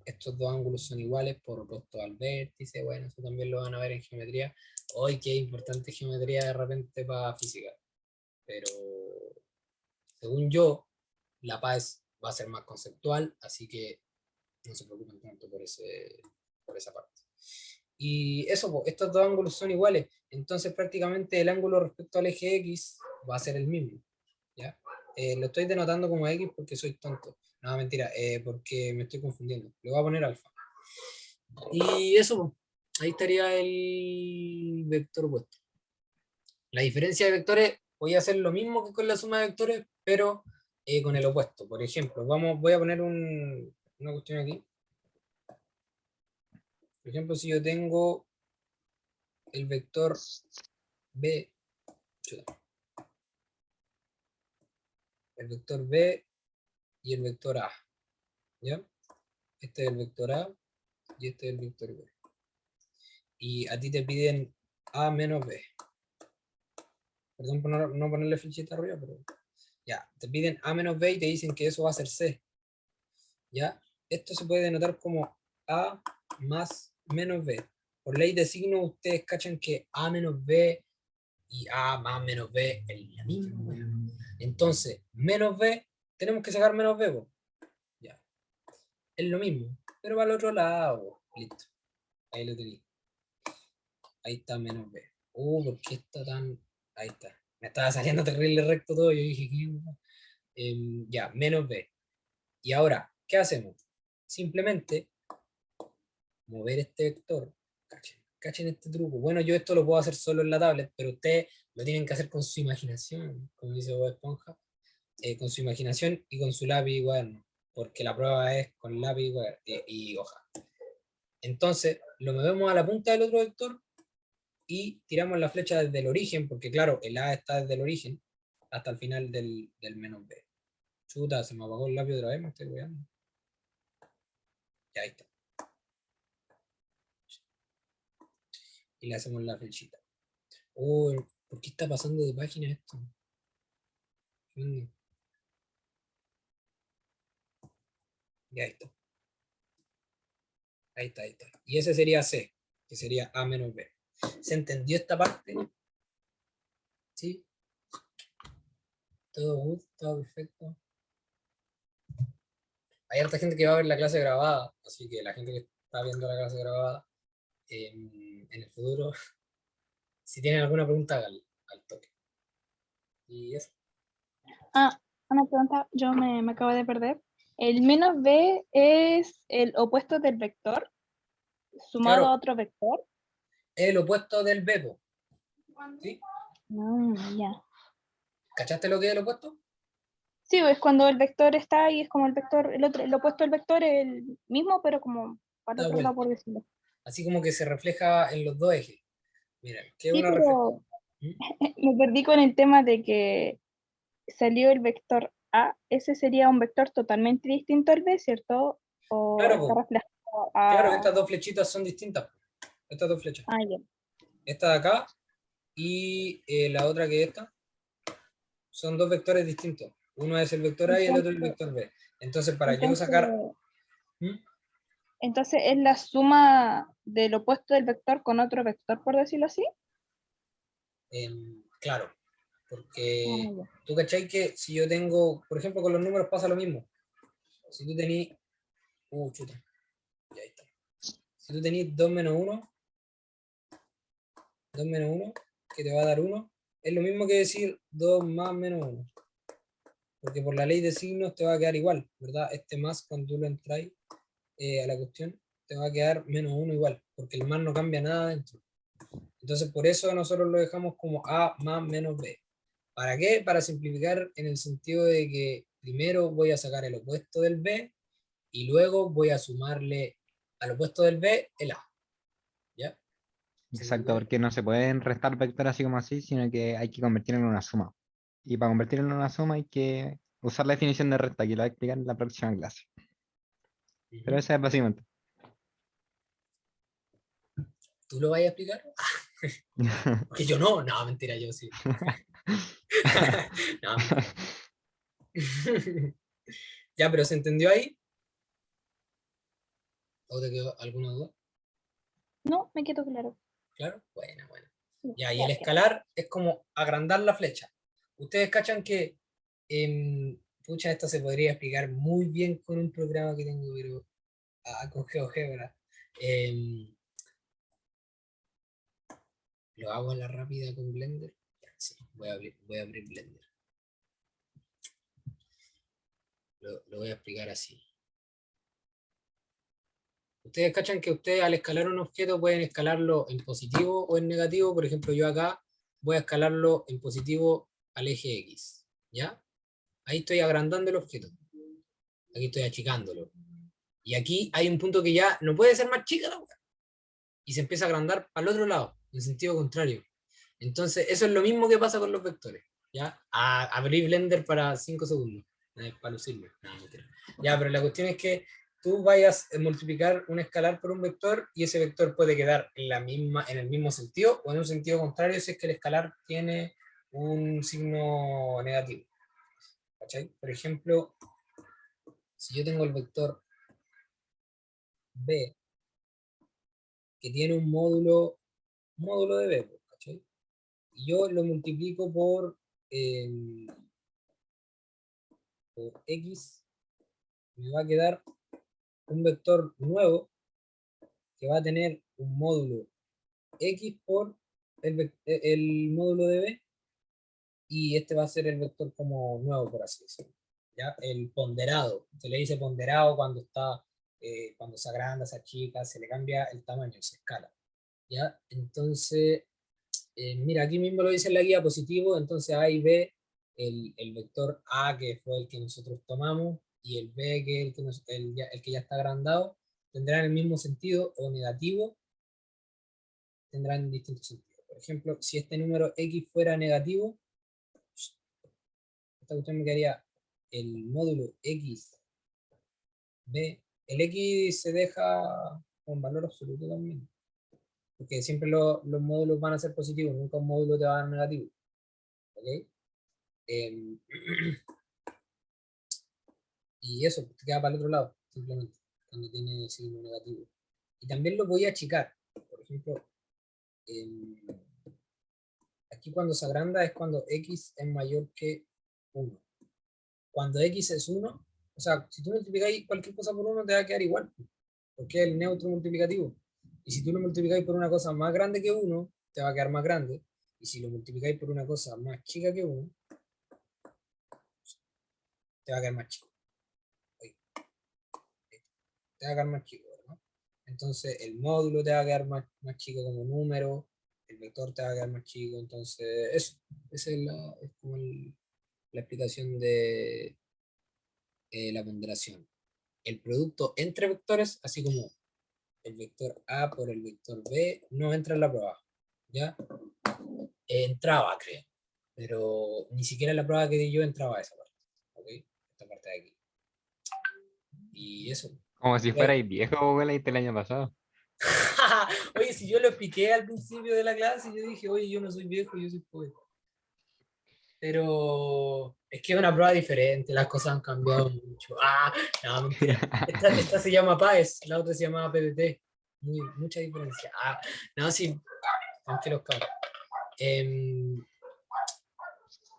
estos dos ángulos son iguales por opuesto al vértice. Bueno, eso también lo van a ver en geometría. Hoy que es importante geometría de repente para física. Pero según yo, la paz va a ser más conceptual, así que no se preocupen tanto por esa parte. Y eso, estos dos ángulos son iguales, entonces prácticamente el ángulo respecto al eje X va a ser el mismo. ¿Ya? Lo estoy denotando como X porque soy tonto. No, mentira, porque me estoy confundiendo. Le voy a poner alfa. Y eso, ahí estaría el vector opuesto. La diferencia de vectores, voy a hacer lo mismo que con la suma de vectores, pero con el opuesto. Por ejemplo, voy a poner una cuestión aquí. Por ejemplo, si yo tengo el vector B, el vector B y el vector A, ¿ya? Este es el vector A y este es el vector B. Y a ti te piden A menos B. Perdón por no ponerle flechita arriba, pero ya, te piden A menos B y te dicen que eso va a ser C. ¿Ya? Esto se puede denotar como A más menos B. Por ley de signos, ustedes cachan que A menos B y A más menos B es la misma. Entonces, menos B, tenemos que sacar menos B. Po. Ya. Es lo mismo, pero para el otro lado. Listo. Ahí lo tenéis. Ahí está menos B. ¿Por qué está tan...? Ahí está. Me estaba saliendo terrible recto todo. Yo dije, ¿qué? Ya, menos B. Y ahora, ¿qué hacemos? Simplemente mover este vector. Cachen este truco. Bueno, yo esto lo puedo hacer solo en la tablet, pero ustedes lo tienen que hacer con su imaginación, como dice Bob Esponja, con su imaginación y con su lápiz y cuaderno, porque la prueba es con lápiz y hoja. Entonces, lo movemos a la punta del otro vector y tiramos la flecha desde el origen, porque claro, el A está desde el origen hasta el final del menos B. Chuta, se me apagó el lápiz otra vez, me estoy cuidando. Ya ahí está. Y le hacemos la flechita. ¿Por qué está pasando de página esto? Ya está. Ahí está, ahí está. Y ese sería C, que sería A menos B. ¿Se entendió esta parte? ¿Sí? ¿Todo good? ¿Todo perfecto? Hay harta gente que va a ver la clase grabada, así que la gente que está viendo la clase grabada en el futuro, si tienen alguna pregunta, al toque. Y eso. Ah, una pregunta, yo me acabo de perder. ¿El menos b es el opuesto del vector sumado a Claro, otro vector? es el opuesto del bebo. ¿Sí? Ya. ¿Cachaste lo que es el opuesto? Sí, es cuando el vector está ahí, es como el vector, el opuesto del vector es el mismo, pero como para Da otro lado, vuelta. por decirlo. así como que se refleja en los dos ejes. Mira, ¿qué es Sí, una reflexión? pero me perdí con el tema de que salió el vector A. Ese sería un vector totalmente distinto al B, ¿cierto? O Claro, está po, reflejado claro, a... estas dos flechitas son distintas, po, estas dos flechas. Ah, ya. Esta de acá y la otra que esta, son dos vectores distintos. Uno es el vector A y el otro el Entonces, vector B. Entonces, para yo entonces, sacar... ¿Mm? entonces es la suma del opuesto del vector con otro vector, por decirlo así. Claro, Ah, porque ya. tú cachai que si yo tengo, por ejemplo, con los números pasa lo mismo. Si tú tenés... chuta, ya está. Si tú tenés 2 menos 1, 2 menos 1, que te va a dar 1, es lo mismo que decir 2 más menos 1. Porque por la ley de signos te va a quedar igual, ¿verdad? Este más, cuando tú lo entras a la cuestión, te va a quedar menos 1 igual, porque el más no cambia nada dentro. Entonces, por eso nosotros lo dejamos como A más menos B. ¿Para qué? Para simplificar en el sentido de que primero voy a sacar el opuesto del B y luego voy a sumarle al opuesto del B el A. ¿Ya? ¿Se Exacto, entendió? porque no se pueden restar vectores así como así, sino que hay que convertirlo en una suma. Y para convertirlo en una suma hay que usar la definición de recta, que lo voy a explicar en la próxima clase. Pero Ujú. esa es básicamente. ¿Tú lo vas a explicar? Que yo no. No, mentira, yo sí. No, mentira. Ya, pero ¿se entendió ahí? ¿O te quedó alguna duda? No, me quedó claro. Claro, bueno, bueno. Sí, Ya, y el gracias. escalar es como agrandar la flecha. Ustedes cachan que, pucha, esto se podría explicar muy bien con un programa que tengo, pero con GeoGebra. Em, lo hago a la rápida con Blender. Ya, sí, voy a abrir Blender. Lo voy a explicar así. Ustedes cachan que ustedes al escalar un objeto pueden escalarlo en positivo o en negativo. Por ejemplo, yo acá voy a escalarlo en positivo al eje X. ¿Ya? Ahí estoy agrandando el objeto. Aquí estoy achicándolo. Y aquí hay un punto que ya no puede ser más chica la wea. Y se empieza a agrandar al otro lado, en sentido contrario. Entonces, eso es lo mismo que pasa con los vectores. ¿Ya? Abrir Blender para 5 segundos. Para lucirlo. No, mentira. Ya, pero la cuestión es que tú vayas a multiplicar un escalar por un vector y ese vector puede quedar en el mismo sentido o en un sentido contrario si es que el escalar tiene un signo negativo. ¿Cachai? Por ejemplo, si yo tengo el vector B que tiene un módulo de B, ¿cachai? Y yo lo multiplico eh, por X, me va a quedar un vector nuevo que va a tener un módulo X por el módulo de B, y este va a ser el vector como nuevo, por así decirlo. ¿Ya? El ponderado, se le dice ponderado cuando cuando se agranda, se achica, se le cambia el tamaño, se escala. ¿Ya? Entonces, mira, aquí mismo lo dice en la guía positivo, entonces A y B, el vector A que fue el que nosotros tomamos y el B que es el que ya está agrandado, tendrán el mismo sentido o negativo, tendrán distintos sentidos. Por ejemplo, si este número X fuera negativo, esta cuestión me quedaría el módulo X, B, el X se deja con valor absoluto también, porque siempre los módulos van a ser positivos, nunca un módulo te va a dar negativo. ¿Ok? Eh, y eso, te queda para el otro lado, simplemente, cuando tiene signo negativo. Y también lo voy a achicar. Por ejemplo, eh, aquí cuando se agranda es cuando X es mayor que 1. Cuando X es 1, o sea, si tú multiplicáis cualquier cosa por 1 te va a quedar igual, porque es el neutro multiplicativo. Y si tú lo multiplicáis por una cosa más grande que 1, te va a quedar más grande. Y si lo multiplicáis por una cosa más chica que 1, te va a quedar más chico. Te va a quedar más chico, ¿verdad? Entonces el módulo te va a quedar más chico como número, el vector te va a quedar más chico, entonces eso, esa es como la explicación de la ponderación. El producto entre vectores, así como el vector A por el vector B no entra en la prueba, ¿ya? Entraba, creo, pero ni siquiera en la prueba que di yo entraba esa parte, ¿ok? Esta parte de aquí. Y eso. Como si fuerais viejo, weón, leíste el año pasado. Oye, si yo lo expliqué al principio de la clase, yo dije, oye, yo no soy viejo, yo soy joven. Pero es que es una prueba diferente, las cosas han cambiado mucho. No, mentira. Esta se llama PAES, la otra se llama PDT. Mucha diferencia. No, sí, tranquilos, cabros.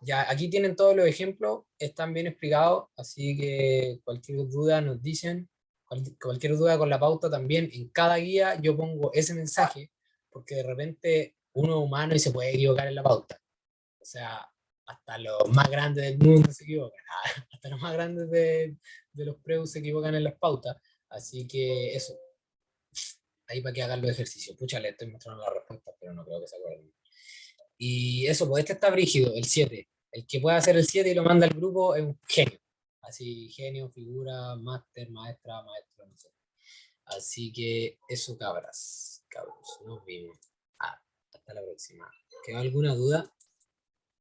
Ya, aquí tienen todos los ejemplos, están bien explicados, así que cualquier duda nos dicen, cualquier duda con la pauta también, en cada guía yo pongo ese mensaje, porque de repente uno es humano y se puede equivocar en la pauta. O sea, hasta los más grandes del mundo se equivocan, hasta los más grandes de los preus se equivocan en las pautas, así que eso, ahí para que hagan los ejercicios. Pucha, le estoy mostrando la respuesta, pero no creo que se acuerden. Y eso, pues este está brígido, el 7. El que puede hacer el 7 y lo manda al grupo es un genio. Así, genio, figura, máster, maestra, maestro, no sé. Así que eso, cabras, cabros, nos vimos. Hasta la próxima. ¿Queda alguna duda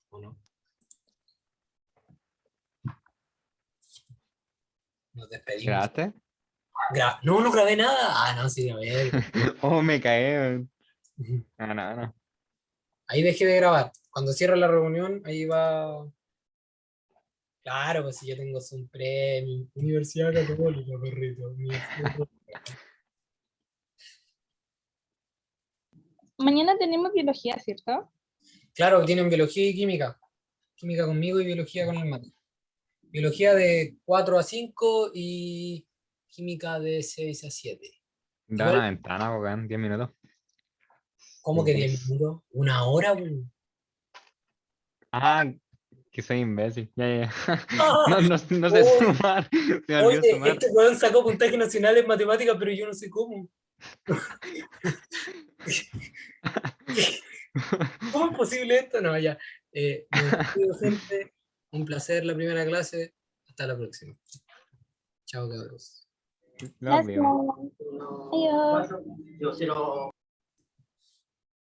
o no? Nos despedimos. ¿Grabaste? No, no grabé nada. No, sí, a ver. Oh, me caí. No. Ahí dejé de grabar. Cuando cierre la reunión, ahí va. Claro, pues si yo tengo Zoom Premium. Universidad Católica, perrito. Universidad Católica. Mañana tenemos biología, ¿cierto? Claro, tienen biología y química. Química conmigo y biología con el mate. Biología de 4 a 5 y química de 6 a 7. Da Igual, una ventana, weón, 10 minutos. ¿cómo que 10 minutos? ¿Una hora? Weón? Ah, que soy imbécil. Ya. ¡Ah! No sé Oye, sumar. Se me oye, olvidó sumar. este weón sacó puntaje nacional en matemáticas, pero yo no sé cómo. ¿Cómo es posible esto? No, ya. Me despido, gente. Un placer la primera clase. Hasta la próxima. Chao, cabros. Lo vimos. Gracias. Adiós.